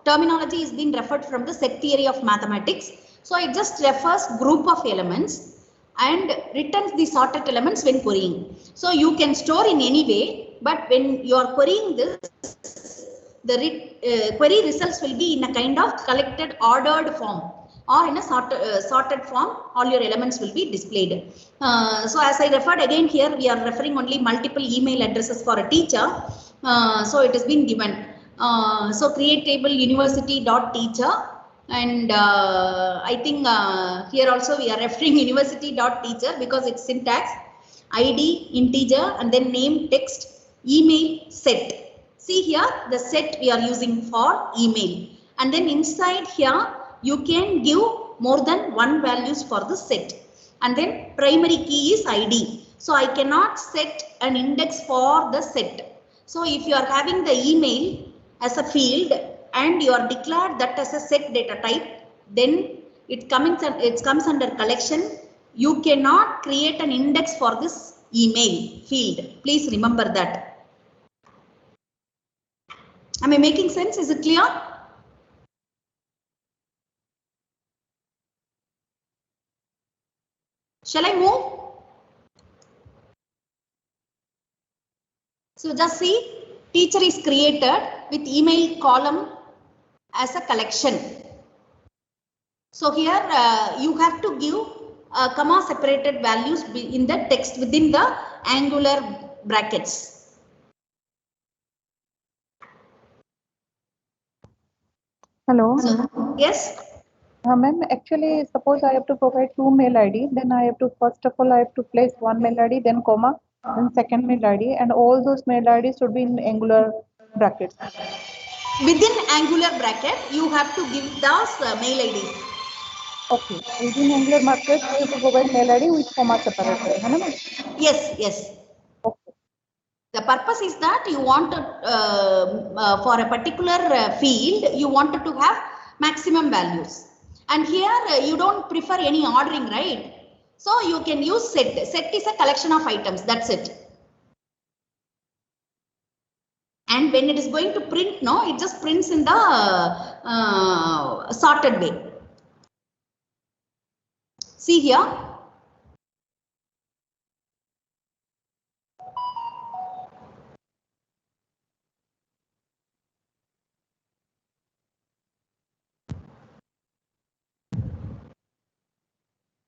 terminology is being referred from the set theory of mathematics. So it just refers group of elements and returns the sorted elements when querying. So you can store in any way, but when you are querying this, the query results will be in a kind of collected ordered form, or in a sorted form. All your elements will be displayed. So as I referred, again here we are referring only multiple email addresses for a teacher. So it has been given. So create table university.teacher, and I think here also we are referring university.teacher because it's syntax, ID, integer, and then name, text, email, set. See here the set we are using for email, and then inside here you can give more than one values for the set, and then primary key is ID. So I cannot set an index for the set. So if you are having the email as a field and you are declared that as a set data type, then it comes under collection. You cannot create an index for this email field. Please remember that. Am I making sense? Is it clear? Shall I move? So just see, teacher is created with email column as a collection. So here you have to give comma separated values in the text within the angular brackets. Hello. So, yes. Ma'am, actually, suppose I have to provide two mail ID, then I have to, first of all, I have to place one mail ID, then comma, then second mail ID, and all those mail IDs should be in angular brackets. Within angular bracket, you have to give those mail IDs. Okay. Within angular brackets, you have to provide mail ID with comma separated. Yes, yes. Okay. The purpose is that you want to, for a particular field, you wanted to have maximum values. And here you don't prefer any ordering, right? So you can use set. Set is a collection of items. That's it. And when it is going to print, no, it just prints in the sorted way. See here.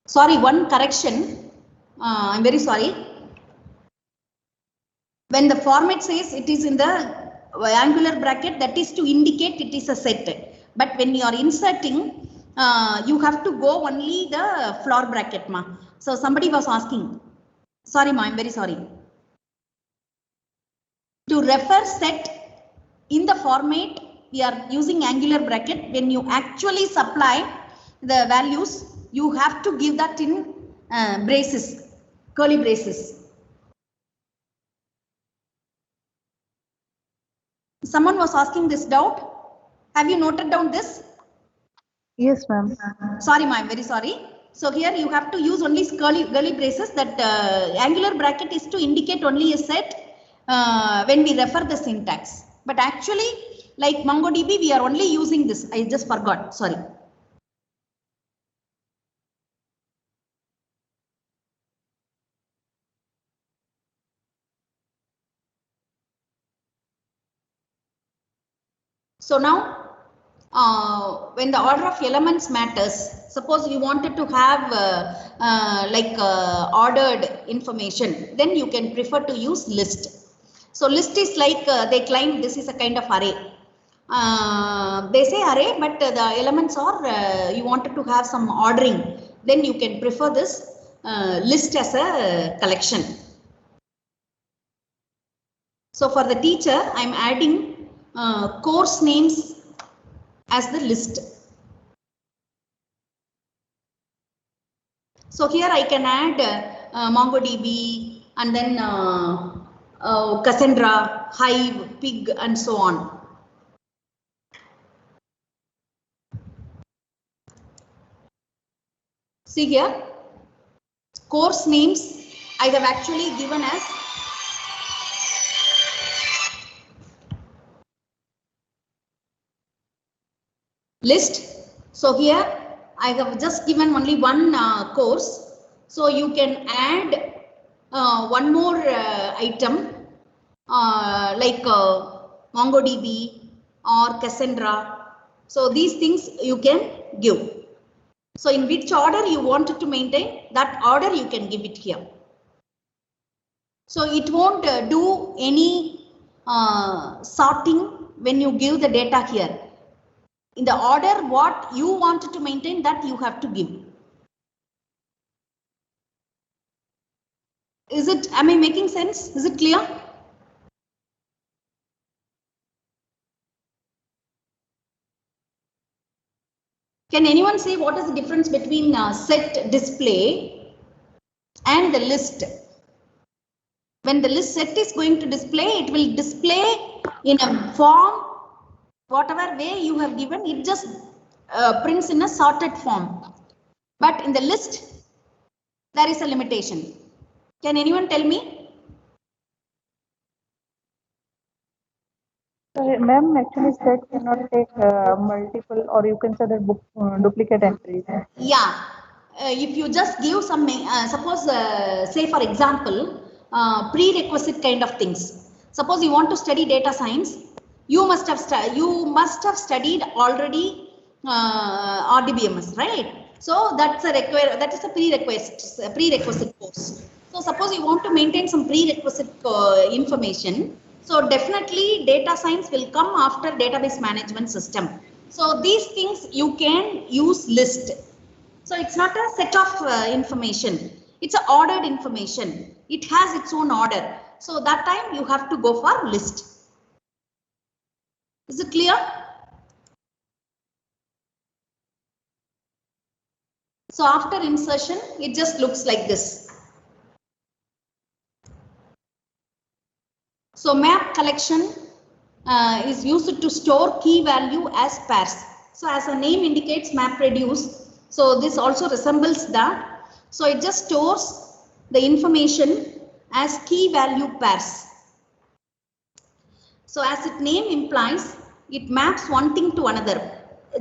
Sorry, one correction. I'm very sorry. When the format says it is in the angular bracket, that is to indicate it is a set. But when you are inserting, you have to go only the floor bracket, ma. So somebody was asking. Sorry, ma, I'm very sorry. To refer set in the format, we are using angular bracket. When you actually supply the values, you have to give that in braces, curly braces. Someone was asking this doubt. Have you noted down this? Yes, ma'am. Sorry, ma, I'm very sorry. So here you have to use only curly braces. That angular bracket is to indicate only a set when we refer the syntax. But actually, like MongoDB, we are only using this. I just forgot. Sorry. So now, when the order of elements matters, suppose you wanted to have ordered information, then you can prefer to use list. So list is like they claim this is a kind of array. They say array, but the elements are you wanted to have some ordering, then you can prefer this list as a collection. So for the teacher, I'm adding course names as the list. So here I can add MongoDB and then Cassandra, Hive, Pig, and so on. See here, course names I have actually given as list. So here I have just given only one course. So you can add one more item like MongoDB or Cassandra. So these things you can give. So in which order you wanted to maintain, that order you can give it here. So it won't do any sorting when you give the data here. In the order what you wanted to maintain, that you have to give. Is it, am I making sense? Is it clear? Can anyone say what is the difference between set display and the list? When the list set is going to display, it will display in a form, whatever way you have given, it just prints in a sorted form. But in the list, there is a limitation. Can anyone tell me? Ma'am, actually set cannot take multiple, or you can say that duplicate entries. Yeah, if you just give some, suppose say for example, prerequisite kind of things. Suppose you want to study data science, you must have studied already RDBMS, right? So that's a prerequisite course. So suppose you want to maintain some prerequisite information. So definitely data science will come after database management system. So these things you can use list. So it's not a set of information. It's an ordered information. It has its own order. So that time you have to go for list. Is it clear? So after insertion, it just looks like this. So map collection is used to store key value as pairs. So as the name indicates, map reduce. So this also resembles that. So it just stores the information as key value pairs. So as its name implies, it maps one thing to another.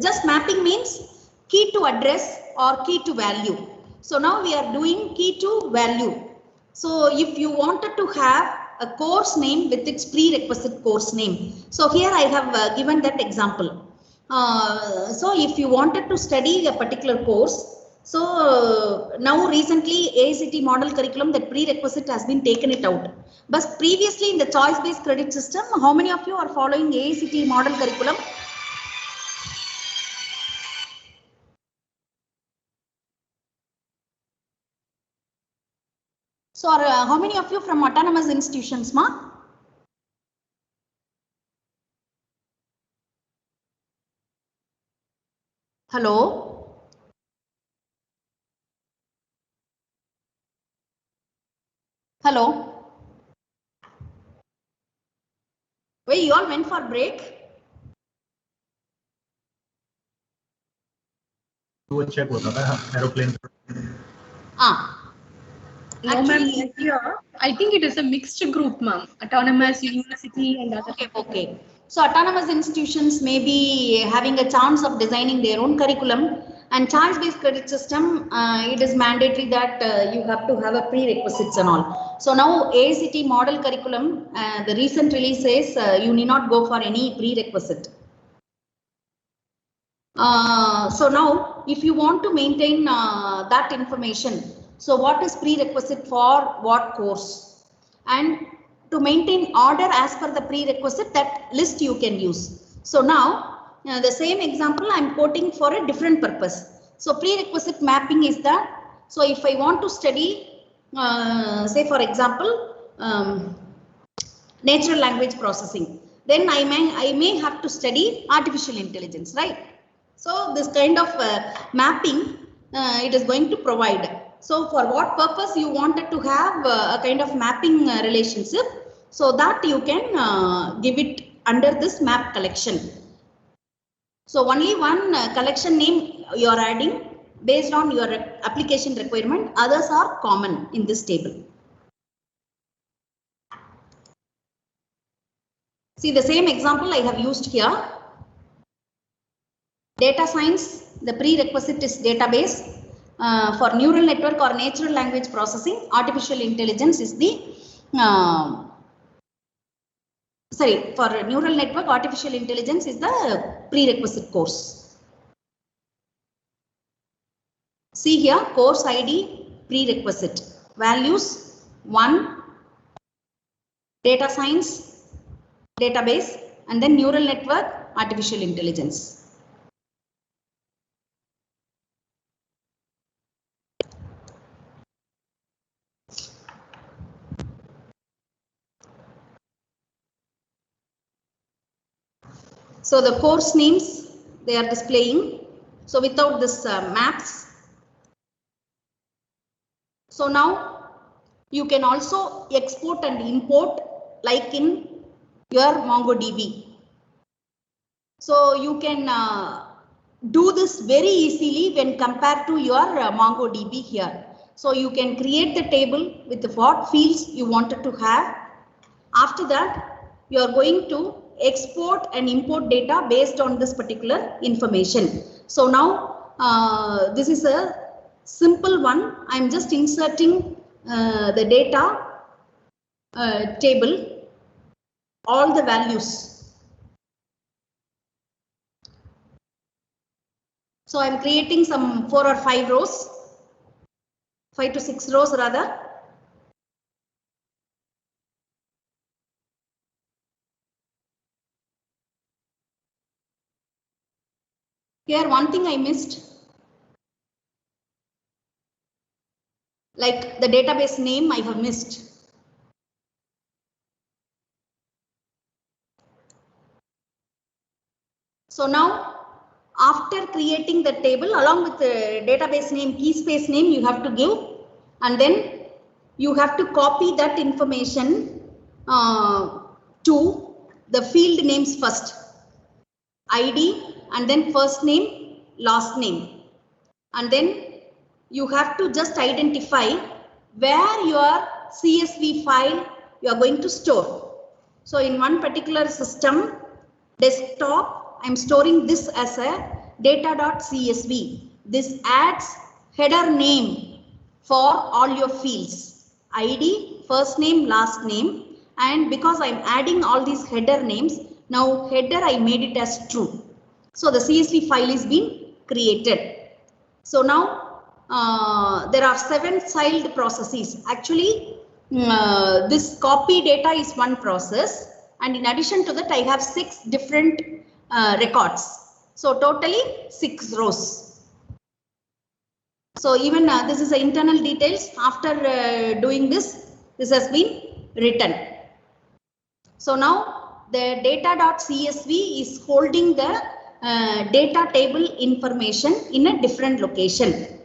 Just mapping means key to address or key to value. So now we are doing key to value. So if you wanted to have a course name with its prerequisite course name. So here I have given that example. So if you wanted to study a particular course, So now recently AICTE model curriculum, that prerequisite has been taken it out. But previously in the choice based credit system, how many of you are following AICTE model curriculum? So how many of you from autonomous institutions, ma? Hello? Hello? Wait, you all went for break? वो check होता था aeroplane. No, ma'am, here, I think it is a mixed group, ma'am. Autonomous, university and other. Okay. So autonomous institutions may be having a chance of designing their own curriculum, and choice-based credit system, it is mandatory that you have to have a prerequisites and all. So now AICTE model curriculum, the recent release says you need not go for any prerequisite. So now if you want to maintain that information, so what is prerequisite for what course, and to maintain order as per the prerequisite, that list you can use. So now the same example I am quoting for a different purpose. So prerequisite mapping is that, so if I want to study say for example natural language processing, then I may have to study artificial intelligence, right? So this kind of mapping it is going to provide. So for what purpose you wanted to have a kind of mapping relationship, so that you can give it under this map collection. So only one collection name you are adding based on your application requirement, others are common in this table. See the same example I have used here. Data science, the prerequisite is database. For neural network or natural language processing, artificial intelligence is the for neural network, artificial intelligence is the prerequisite course. See here, course ID, prerequisite, values 1, data science, database, and then neural network, artificial intelligence. So the course names they are displaying. So without this maps. So now you can also export and import like in your MongoDB. So you can do this very easily when compared to your MongoDB here. So you can create the table with what fields you wanted to have. After that, you are going to export and import data based on this particular information. So now this is a simple one. I'm just inserting the data table, all the values. So I'm creating some 4 or 5 rows, 5 to 6 rows rather. Here one thing I missed, like the database name I have missed. So now after creating the table along with the database name, key space name you have to give, and then you have to copy that information to the field names first, ID, and then first name, last name, and then you have to just identify where your CSV file you are going to store. So in one particular system, desktop, I'm storing this as a data.csv. This adds header name for all your fields, ID, first name, last name, and because I'm adding all these header names, now header I made it as true. So the CSV file is being created. So now there are 7 child processes. Actually, this copy data is one process, and in addition to that, I have 6 different records. So totally 6 rows. So even this is the internal details. After doing this has been written. So now the data.csv is holding the data table information in a different location.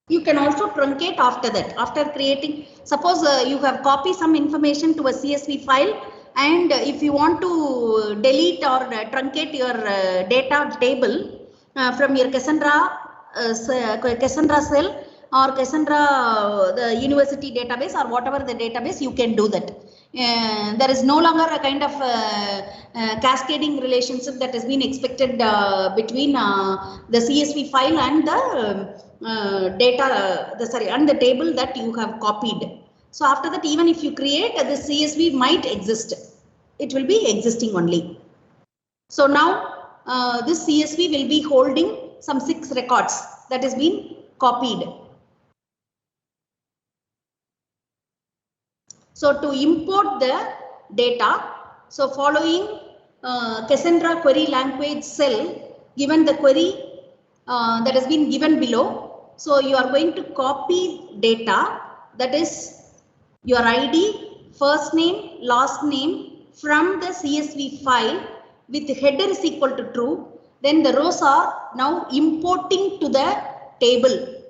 You can also truncate after that. After creating, suppose you have copied some information to a CSV file, and if you want to delete or truncate your data table from your Cassandra cell or Cassandra the university database or whatever the database, you can do that. There is no longer a kind of cascading relationship that has been expected between the CSV file and the and the table that you have copied. So after that, even if you create, the CSV might exist. It will be existing only. So now this CSV will be holding some 6 records that has been copied. So to import the data, so following Cassandra query language cell, given the query that has been given below, so you are going to copy data, that is your ID, first name, last name from the CSV file with header is equal to true. Then the rows are now importing to the table.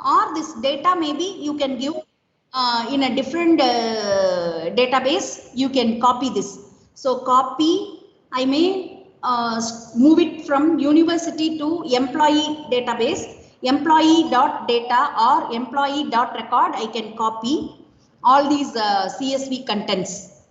Or this data maybe you can give in a different database, you can copy this. So copy, I may move it from university to employee database, employee.data or employee.record. I can copy all these CSV contents.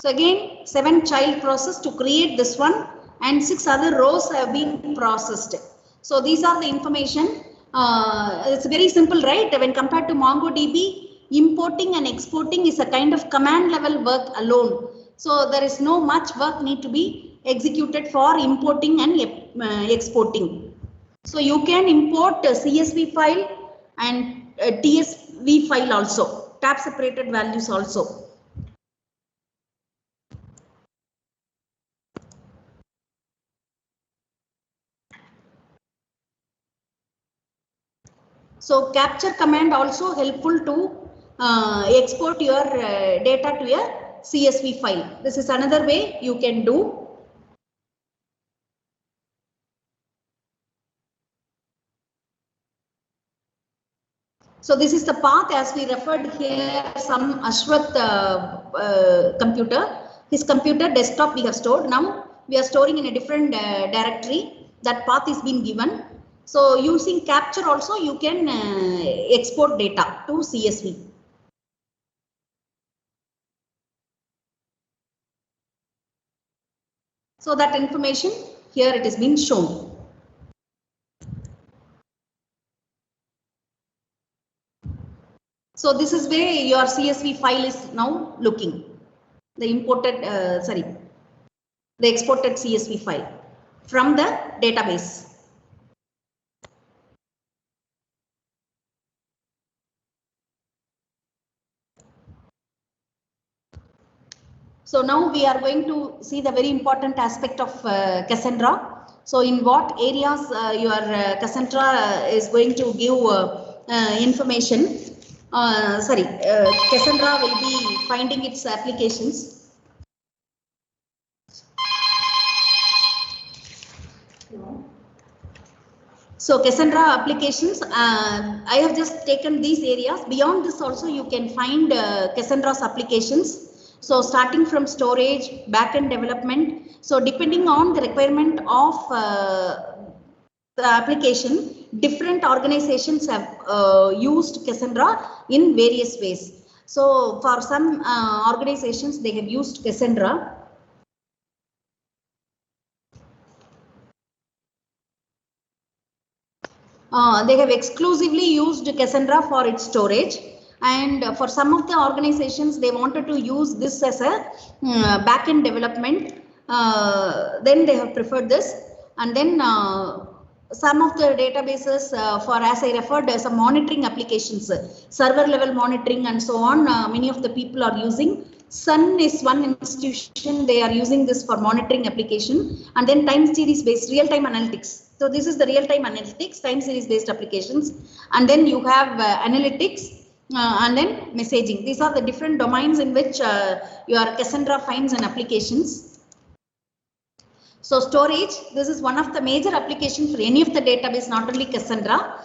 So again, 7 child process to create this one, and 6 other rows have been processed. So these are the information. It's very simple, right? When compared to MongoDB, importing and exporting is a kind of command level work alone. So there is no much work need to be executed for importing and exporting. So you can import a CSV file and a TSV file also, tab separated values also. So capture command also helpful to export your data to a CSV file. This is another way you can do. So this is the path as we referred here, some Ashwath computer. His computer desktop we have stored. Now we are storing in a different directory. That path is being given. So using capture also you can export data to CSV. So that information here it is being shown. So this is where your CSV file is now looking. The imported, the exported CSV file from the database. So now we are going to see the very important aspect of Cassandra. So in what areas your Cassandra is going to give information. Cassandra will be finding its applications. So Cassandra applications, I have just taken these areas. Beyond this also you can find Cassandra's applications. So starting from storage, backend development. So depending on the requirement of the application, different organizations have used Cassandra in various ways. So for some organizations, they have used Cassandra. They have exclusively used Cassandra for its storage. And for some of the organizations, they wanted to use this as a back-end development. Then they have preferred this. And then some of the databases for, as I referred, some monitoring applications, server level monitoring and so on, many of the people are using. Sun is one institution, they are using this for monitoring application. And then time series based real-time analytics. So this is the real-time analytics, time series based applications. And then you have analytics. And then messaging. These are the different domains in which your Cassandra finds and applications. So storage, this is one of the major applications for any of the database, not only Cassandra.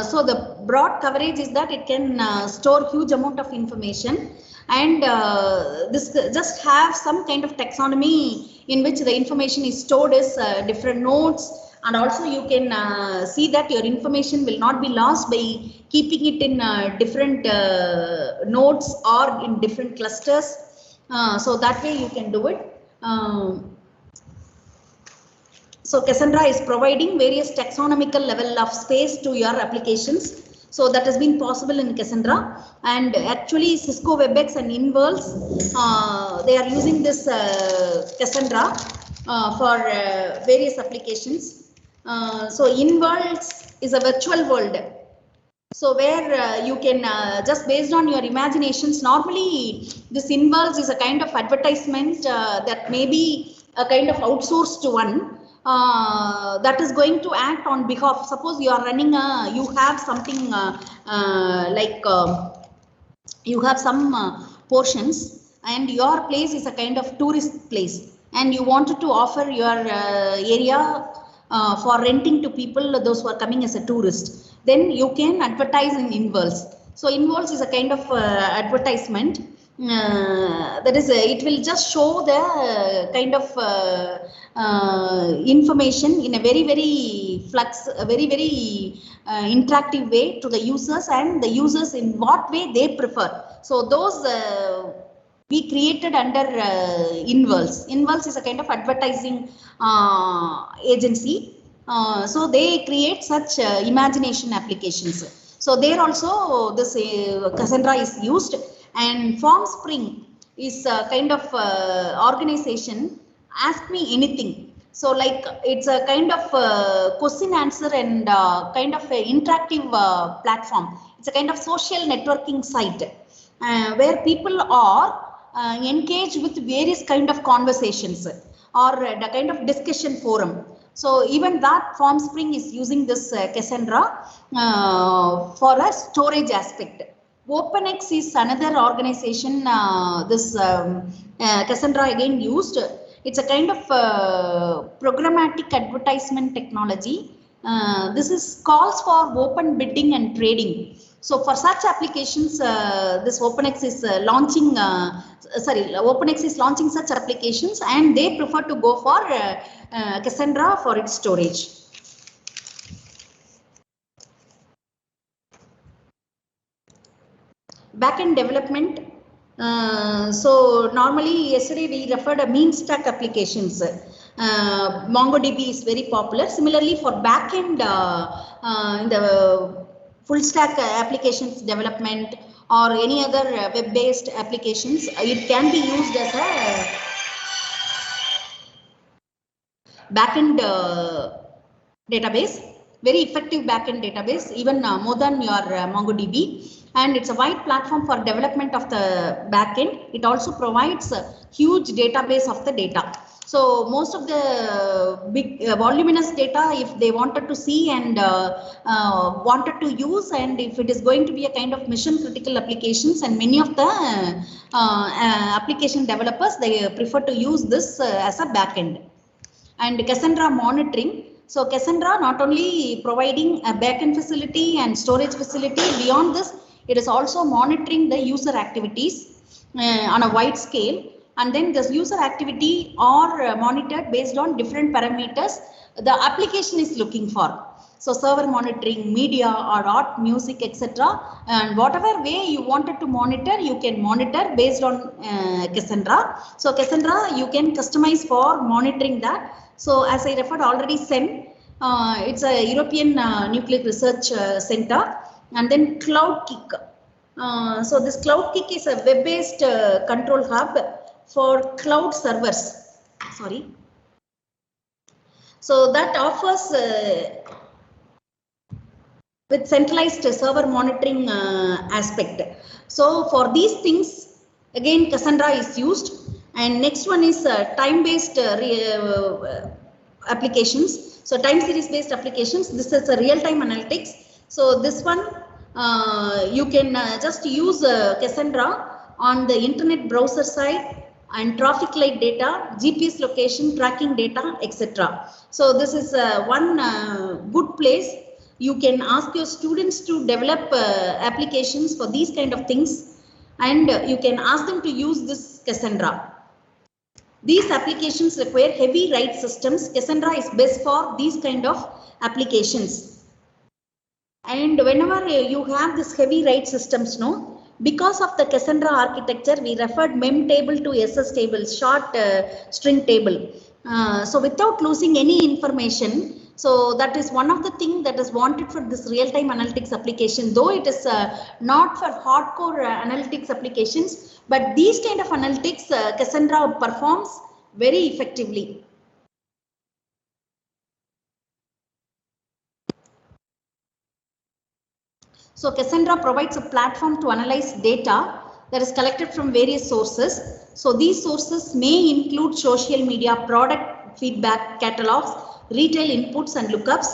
So the broad coverage is that it can store huge amount of information, and this just have some kind of taxonomy in which the information is stored as different nodes. And also you can see that your information will not be lost by keeping it in different nodes or in different clusters. So that way you can do it. So Cassandra is providing various taxonomical level of space to your applications. So that has been possible in Cassandra. And actually Cisco WebEx and InVerls, they are using this Cassandra for various applications. So InVerls is a virtual world. So where you can just based on your imaginations, normally this InVerls is a kind of advertisement that may be a kind of outsourced one that is going to act on behalf. Suppose you are running you have something like you have some portions, and your place is a kind of tourist place, and you wanted to offer your area for renting to people, those who are coming as a tourist. Then you can advertise in InVerls. So InVerls is a kind of advertisement. That is, it will just show the kind of information in a very interactive way to the users, and the users in what way they prefer. So those we created under InVerls. InVerls is a kind of advertising agency. So they create such imagination applications. So there also this Cassandra is used. And FormSpring is a kind of organization, Ask Me Anything. So like it's a kind of question answer and kind of a interactive platform. It's a kind of social networking site where people are engaged with various kind of conversations or the kind of discussion forum. So even that FormSpring is using this Cassandra for a storage aspect. OpenX is another organization this Cassandra again used. It's a kind of programmatic advertisement technology. This is calls for open bidding and trading. So for such applications, this OpenX is launching. OpenX is launching such applications, and they prefer to go for Cassandra for its storage. Backend development. So normally yesterday we referred a mean stack applications. MongoDB is very popular. Similarly for backend in the full stack applications development or any other web-based applications, it can be used as a backend database, very effective backend database, even more than your MongoDB. And it's a wide platform for development of the backend. It also provides a huge database of the data. So most of the big voluminous data, if they wanted to see and wanted to use, and if it is going to be a kind of mission critical applications, and many of the application developers, they prefer to use this as a backend. And Cassandra monitoring. So Cassandra not only providing a backend facility and storage facility, beyond this, it is also monitoring the user activities on a wide scale. And then this user activity are monitored based on different parameters the application is looking for. So server monitoring, media or art, music, etc. And whatever way you wanted to monitor, you can monitor based on Cassandra. So Cassandra, you can customize for monitoring that. So as I referred already, CEN, it's a European Nucleic Research Center, and then CloudKick. So this CloudKick is a web-based control hub for cloud servers. Sorry. So that offers with centralized server monitoring aspect. So for these things, again Cassandra is used. And next one is time-based applications. So time series based applications. This is a real-time analytics. So this one you can just use Cassandra on the internet browser side and traffic light data, GPS location, tracking data, etc. So this is one good place. You can ask your students to develop applications for these kind of things, and you can ask them to use this Cassandra. These applications require heavy write systems. Cassandra is best for these kind of applications. And whenever you have this heavy write systems, no, because of the Cassandra architecture, we referred mem table to SS table, short string table. So without losing any information, so that is one of the things that is wanted for this real-time analytics application, though it is not for hardcore analytics applications, but these kind of analytics Cassandra performs very effectively. So Cassandra provides a platform to analyze data that is collected from various sources. So these sources may include social media, product feedback, catalogs, retail inputs and lookups.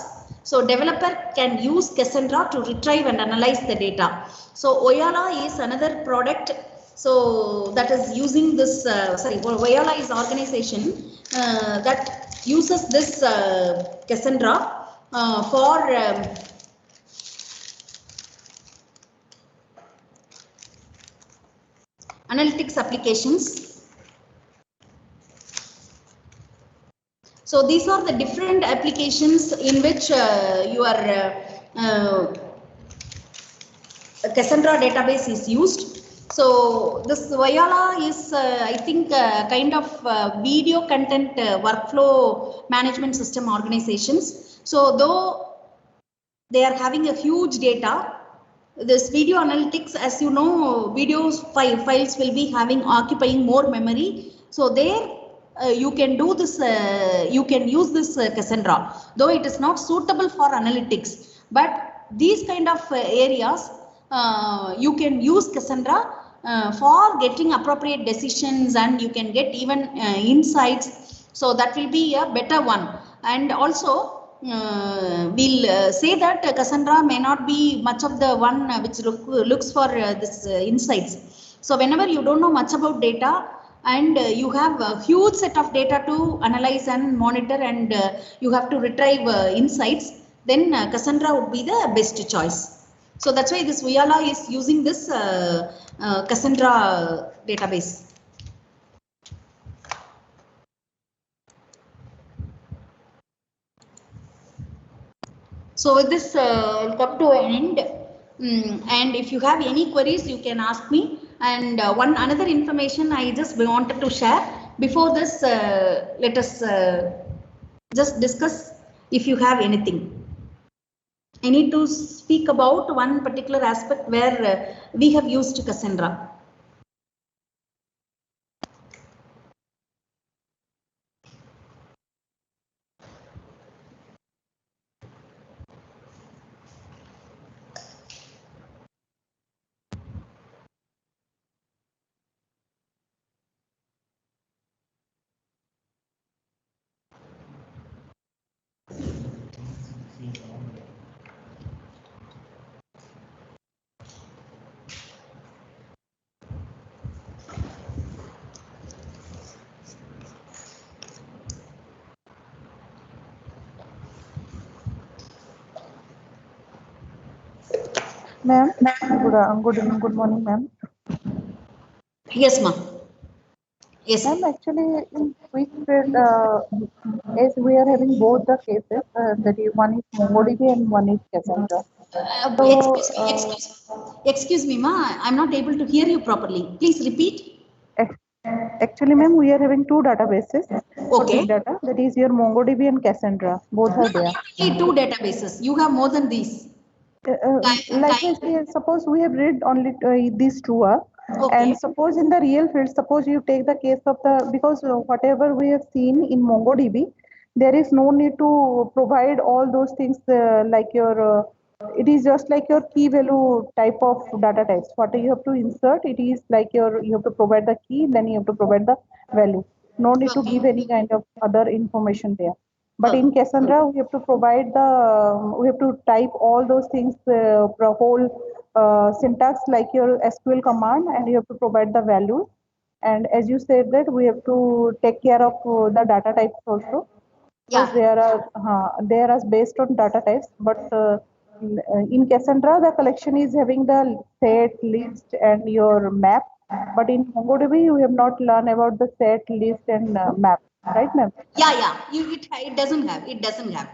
So developer can use Cassandra to retrieve and analyze the data. So Oyala is another product. So that is using this, Oyala is organization that uses this Cassandra for analytics applications. So these are the different applications in which your Cassandra database is used. So this Oyala is, I think, kind of video content workflow management system organizations. So though they are having a huge data, this video analytics, as you know, videos files will be occupying more memory. So there you can do this, you can use this Cassandra, though it is not suitable for analytics. But these kind of areas, you can use Cassandra for getting appropriate decisions, and you can get even insights. So that will be a better one. And also, we'll say that Cassandra may not be much of the one which looks for this insights. So whenever you don't know much about data and you have a huge set of data to analyze and monitor, and you have to retrieve insights, then Cassandra would be the best choice. So that's why this Oyala is using this Cassandra database. So with this, I'll come to an end. And if you have any queries, you can ask me. And one another information I just wanted to share. Before this, let us just discuss if you have anything. I need to speak about one particular aspect where we have used Cassandra. Ma'am, good morning, ma'am. Yes, ma'am. Yes. Ma'am, actually, in QuickFit, as we are having both the cases, that is, one is MongoDB and one is Cassandra. Excuse me, ma. I'm not able to hear you properly. Please repeat. Actually, ma'am, we are having two databases for Okay. big data. That is your MongoDB and Cassandra. Both are there. Two databases. You have more than these. Like I say, suppose we have read only these two, Okay. and suppose in the real field, suppose you take the case of the, because whatever we have seen in MongoDB, there is no need to provide all those things like your, it is just like your key value type of data types. What you have to insert, it is like your, you have to provide the key, then you have to provide the value. No need to give any kind of other information there. But in Cassandra, we have to provide the, we have to type all those things, the whole syntax like your SQL command, and you have to provide the values. And as you said that we have to take care of the data types also. Yeah. Because they are based on data types, but in Cassandra, the collection is having the set, list, and your map. But in MongoDB, you have not learned about the set, list, and map, right, ma'am? Yeah. It doesn't have. It doesn't have.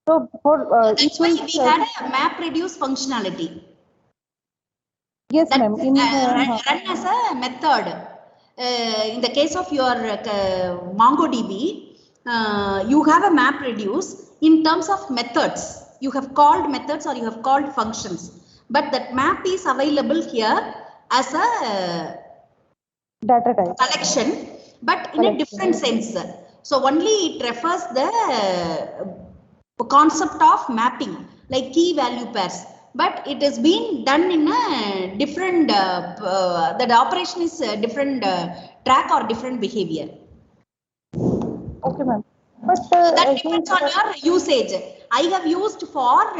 So for That's why we had a map reduce functionality. Yes, ma'am. Run as a method. In the case of your MongoDB, you have a map reduce in terms of methods. You have called methods or you have called functions, but that map is available here as a data type collection, but in a different sense. So only it refers the concept of mapping, like key value pairs, but it has been done in a different, the operation is a different track or different behavior. Okay, ma'am. But that depends on your usage. I have used for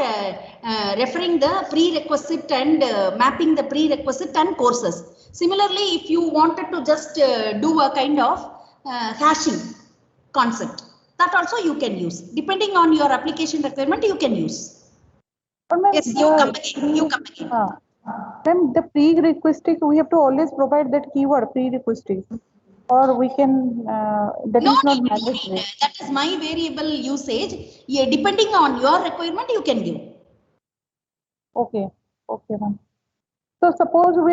referring the prerequisite and mapping the prerequisite and courses. Similarly, if you wanted to just do a kind of hashing concept, that also you can use. Depending on your application requirement, you can use. Yes, you come again. Then the prerequisite, we have to always provide that keyword prerequisite. Or we can, that is not mandatory. That is my variable usage. Yeah, depending on your requirement, you can give. Okay, ma'am. So suppose we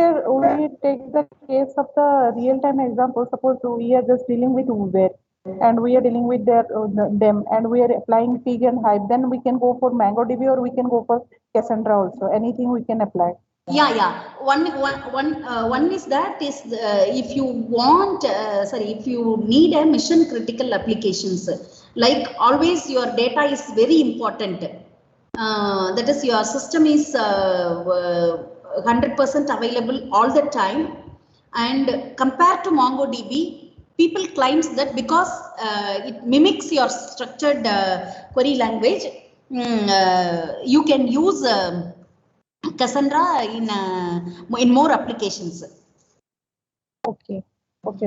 take the case of the real-time example. Suppose we are just dealing with Uber, and we are dealing with them, and we are applying Pig and Hive. Then we can go for MongoDB, or we can go for Cassandra also. Anything we can apply. Yeah. One is that is if you want, if you need a mission critical applications, like always your data is very important. That is your system is 100% available all the time, and compared to MongoDB, people claims that because it mimics your structured query language, you can use Cassandra in more applications. Okay.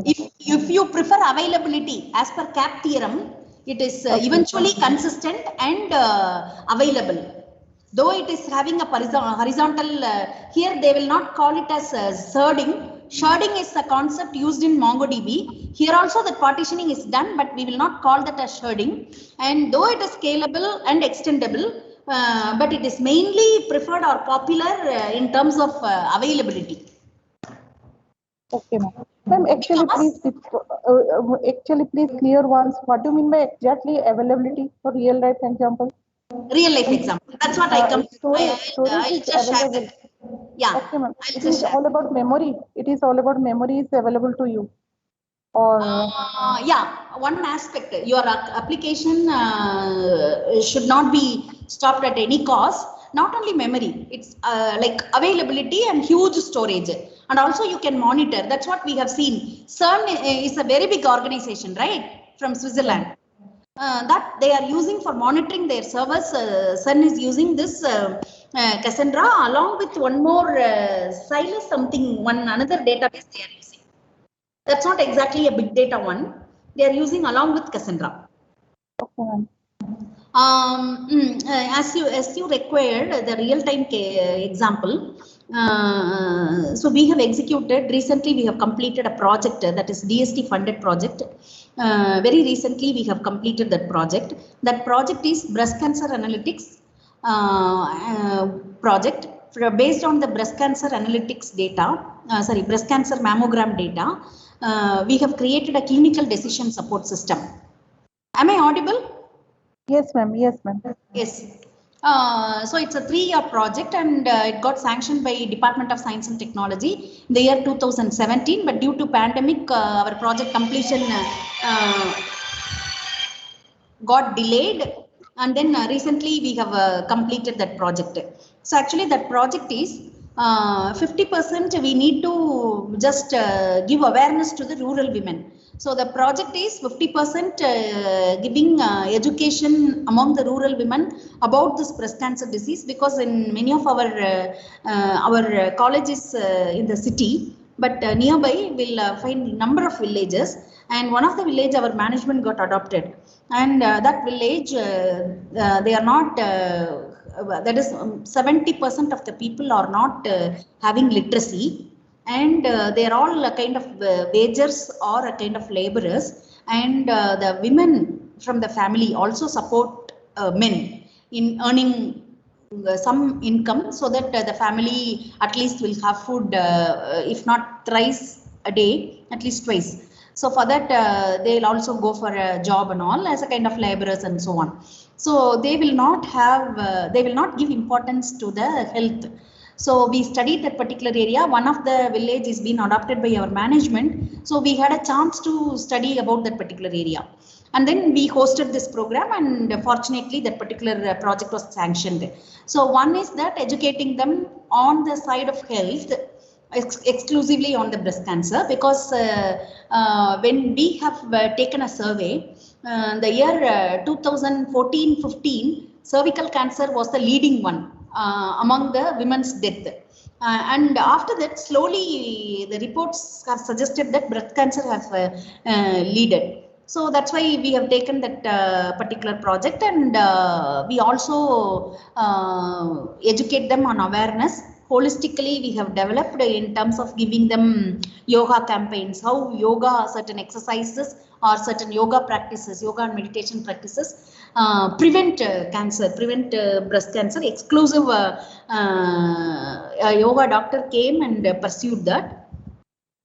If you prefer availability as per CAP theorem, it is eventually consistent and available. Though it is having a horizontal, here they will not call it as sharding. Sharding is a concept used in MongoDB. Here also the partitioning is done, but we will not call that as sharding. And though it is scalable and extendable, but it is mainly preferred or popular in terms of availability. Okay, ma'am. Ma'am, actually, please clear once. What do you mean by exactly availability for real life example? Real life example. That's what I come. Storage is available. Yeah. Okay, ma'am. It is all about memory. It is all about memory is available to you. Or yeah, one aspect. Your application should not be stopped at any cost. Not only memory, it's like availability and huge storage. And also you can monitor. That's what we have seen. CERN is a very big organization, right? From Switzerland. That they are using for monitoring their servers. CERN is using this Cassandra along with one more Silas something, another database they are using. That's not exactly a big data one. They are using along with Cassandra. Okay. As you required the real-time example, so we have executed recently. We have completed a project that is DST funded project. Very recently, we have completed that project. That project is breast cancer analytics project. Based on the breast cancer analytics data, breast cancer mammogram data, we have created a clinical decision support system. Am I audible? Yes, ma'am. Yes, ma'am. Yes. So it's a 3-year project, and it got sanctioned by Department of Science and Technology in the year 2017. But due to pandemic, our project completion got delayed, and then recently we have completed that project. So actually that project is 50% we need to just give awareness to the rural women. So the project is 50% giving education among the rural women about this breast cancer disease, because in many of our colleges in the city, but nearby we'll find number of villages, and one of the village our management got adopted, and that village they are not that is 70% of the people are not having literacy, and they are all a kind of wagers or a kind of laborers, and the women from the family also support men in earning some income, so that the family at least will have food, if not thrice a day, at least twice. So for that they'll also go for a job and all as a kind of laborers and so on. So they will not have they will not give importance to the health. So we studied that particular area. One of the village is being adopted by our management, so we had a chance to study about that particular area, and then we hosted this program, and fortunately that particular project was sanctioned. So one is that educating them on the side of health, exclusively on the breast cancer, because when we have taken a survey, the year 2014-15, cervical cancer was the leading one among the women's death. And after that, slowly the reports have suggested that breast cancer has leaded. So that's why we have taken that particular project, and we also educate them on awareness. Holistically, we have developed in terms of giving them yoga campaigns, how yoga, certain exercises or certain yoga practices, yoga and meditation practices prevent cancer, prevent breast cancer. Exclusive yoga doctor came and pursued that.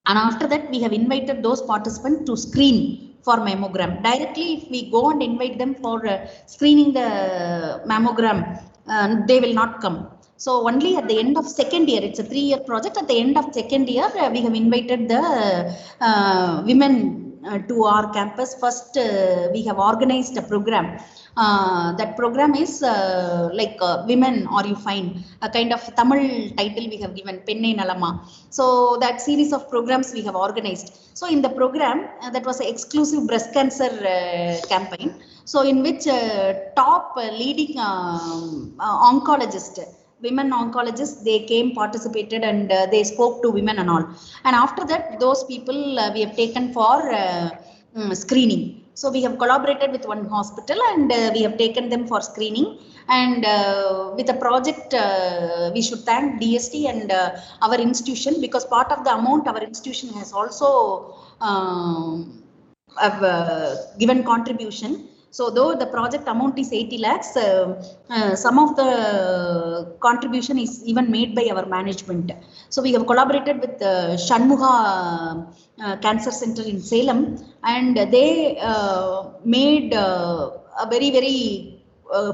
And after that, we have invited those participants to screen for mammogram. Directly, if we go and invite them for screening the mammogram, they will not come. So only at the end of second year, it's a 3-year project. At the end of second year, we have invited the women to our campus. First, we have organized a program. That program is like Women Are You Fine, a kind of Tamil title we have given, Penne Nalama. So that series of programs we have organized. So in the program, that was an exclusive breast cancer campaign. So in which top leading oncologists, women oncologists, they came, participated, and they spoke to women and all. And after that, those people we have taken for screening. So we have collaborated with one hospital, and we have taken them for screening. And with the project, we should thank DST and our institution, because part of the amount our institution has also given contribution. So though the project amount is 80 lakhs, some of the contribution is even made by our management. So we have collaborated with Shanmugha Cancer Center in Salem, and they made a very, very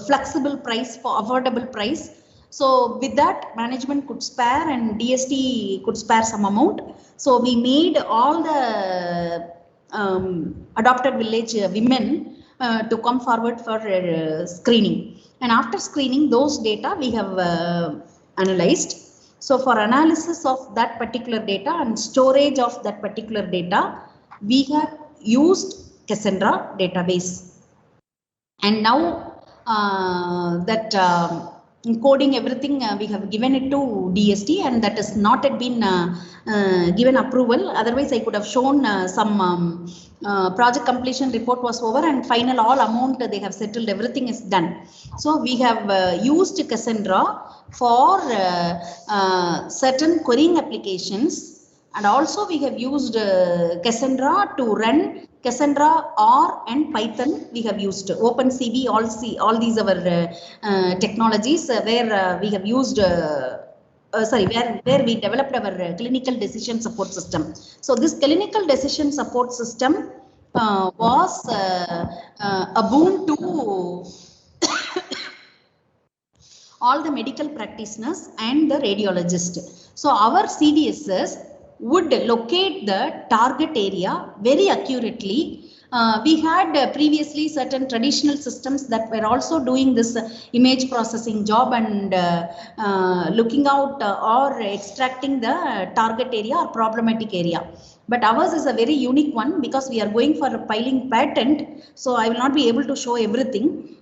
flexible price, for affordable price. So with that, management could spare and DST could spare some amount. So we made all the adopted village women to come forward for screening. And after screening, those data we have analyzed. So for analysis of that particular data and storage of that particular data, we have used Cassandra database. And now that encoding everything, we have given it to DST, and that has not yet been given approval. Otherwise, I could have shown some project completion report was over, and final all amount they have settled, everything is done. So we have used Cassandra for certain querying applications, and also we have used Cassandra to run Cassandra, R and Python. We have used OpenCV, all these our technologies where we have used where we developed our clinical decision support system. So this clinical decision support system was a boon to all the medical practitioners and the radiologist. So our CDSs would locate the target area very accurately. We had previously certain traditional systems that were also doing this image processing job and looking out or extracting the target area or problematic area. But ours is a very unique one because we are going for a filing patent. So I will not be able to show everything.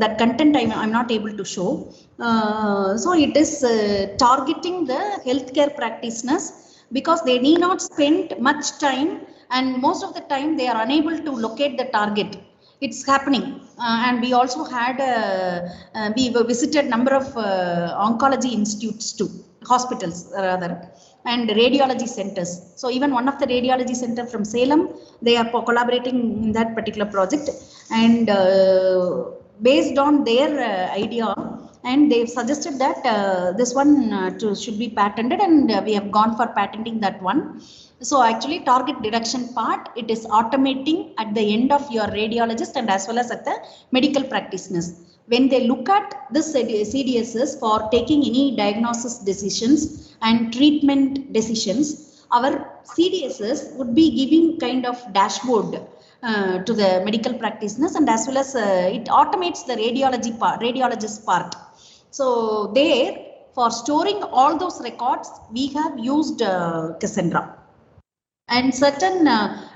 That content I'm not able to show. So it is targeting the healthcare practitioners because they need not spend much time, and most of the time they are unable to locate the target. It's happening, and we also had we visited number of oncology institutes too, hospitals rather, and radiology centers. So even one of the radiology center from Salem, they are collaborating in that particular project, and based on their idea, and they've suggested that this one should be patented, and we have gone for patenting that one. So actually target deduction part, it is automating at the end of your radiologist and as well as at the medical practitioners. When they look at this CDSs for taking any diagnosis decisions and treatment decisions, our CDSs would be giving kind of dashboard to the medical practitioners, and as well as it automates the radiologist part. So there, for storing all those records, we have used Cassandra. And certain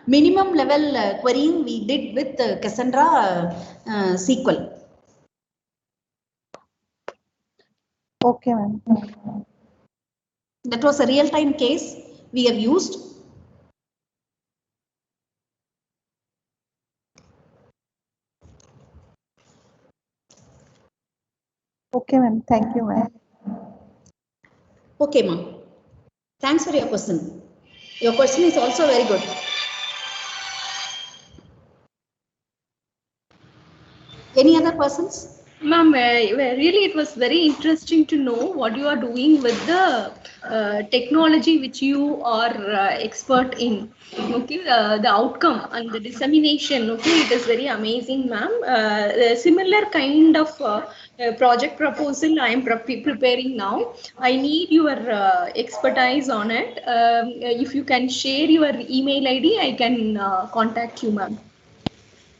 minimum level querying we did with Cassandra SQL. Okay, ma'am. That was a real-time case we have used. Okay, ma'am. Thank you, ma'am. Okay, ma'am. Thanks for your question. Your question is also very good. Any other persons? Ma'am, really it was very interesting to know what you are doing with the technology which you are expert in. Okay, the outcome and the dissemination, okay, it is very amazing, ma'am. Similar kind of project proposal I am preparing now. I need your expertise on it. If you can share your email ID, I can contact you, ma'am.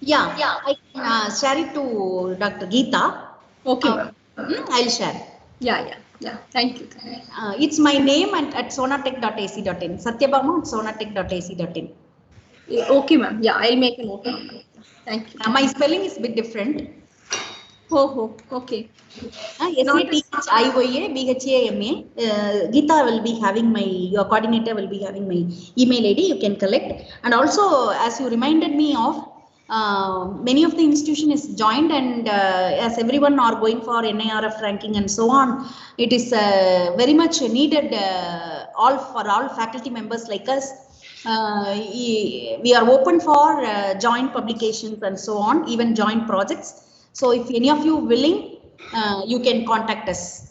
Yeah, I can share it to Dr. Geeta. Okay, ma'am. I'll share. Yeah. Thank you. It's my name and at sonatech.ac.in. Satyabama at sonatech.ac.in. Okay, ma'am. Yeah, I'll make a note. Thank you. My spelling is a bit different. Okay. SATHIOA BHAMA. Geeta will be having your coordinator will be having my email ID. You can collect. And also, as you reminded me of, many of the institution is joined, and as everyone are going for NIRF ranking and so on, it is very much needed for all faculty members like us. We are open for joint publications and so on, even joint projects. So if any of you willing, you can contact us.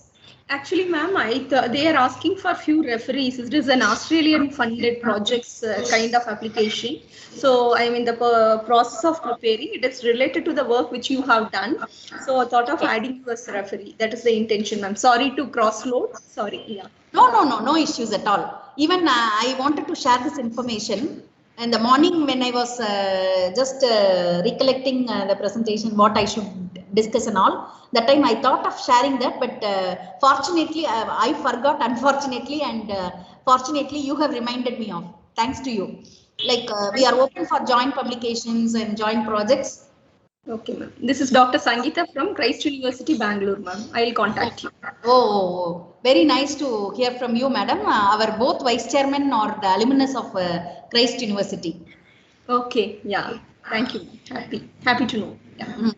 Actually, ma'am, they are asking for few referees. It is an Australian funded projects kind of application. So I'm in the process of preparing. It is related to the work which you have done. So I thought of adding you as a referee. That is the intention, ma'am. Sorry to cross load. Sorry. Yeah. No issues at all. Even I wanted to share this information. In the morning when I was just recollecting the presentation, what I should discuss and all, that time I thought of sharing that, but fortunately I forgot, unfortunately, and fortunately you have reminded me of. Thanks to you. Like we are open for joint publications and joint projects. Okay, ma'am. This is Dr. Sangeeta from Christ University, Bangalore, ma'am. I will contact you. Oh, very nice to hear from you, madam. Our both vice chairman or the alumnus of Christ University. Okay, yeah. Thank you. Happy to know. Yeah.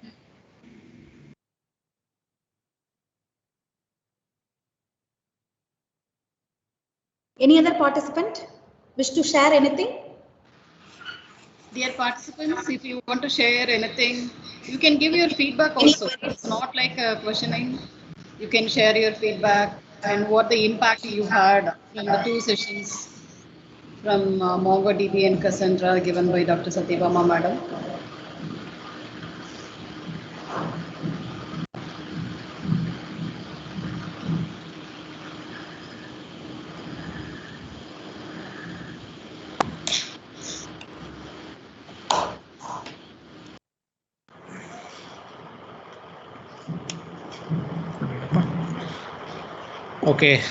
Any other participant wish to share anything? Dear participants, if you want to share anything, you can give your feedback also. It's not like a questioning. You can share your feedback and what the impact you had from the 2 sessions from MongoDB and Cassandra given by Dr. Satyabama madam. Okay.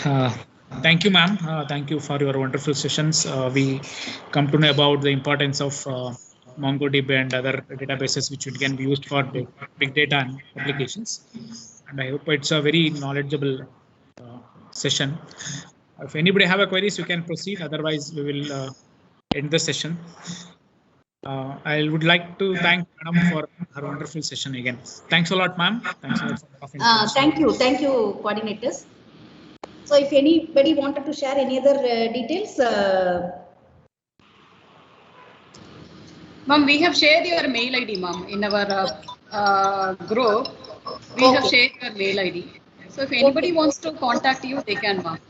Thank you, ma'am. Thank you for your wonderful sessions. We come to know about the importance of MongoDB and other databases which it can be used for big data and applications. And I hope it's a very knowledgeable session. If anybody have a queries, you can proceed. Otherwise, we will end the session. I would like to thank Madam for her wonderful session again. Thanks a lot, ma'am. Thanks a lot for thank you, coordinators. So if anybody wanted to share any other details, Ma'am, we have shared your mail ID, ma'am, in our group. We have shared your mail ID. So if anybody wants to contact you, they can, ma'am.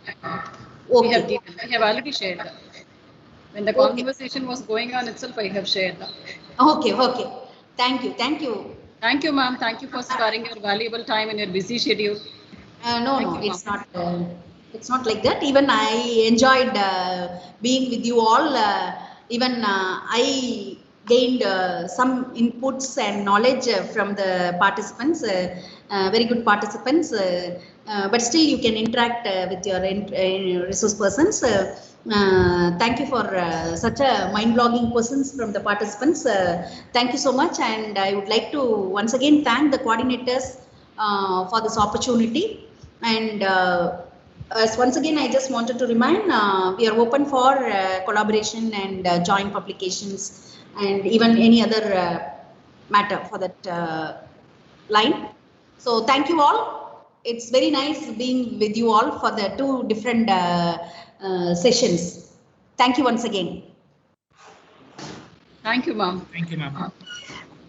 We have already shared that. When the conversation was going on itself, I have shared that. Okay. Thank you. Thank you, ma'am. Thank you for sparing your valuable time in your busy schedule. No, it's not. It's not like that. Even I enjoyed being with you all. Even I gained some inputs and knowledge from the participants. Very good participants. But still, you can interact with your resource persons. Thank you for such a mind-blogging questions from the participants. Thank you so much, and I would like to once again thank the coordinators for this opportunity. And once again, I just wanted to remind we are open for collaboration and joint publications and even any other matter for that line. So thank you all. It's very nice being with you all for the two different sessions. Thank you once again. Thank you, ma'am. Thank you, ma'am.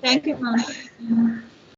Thank you, ma'am.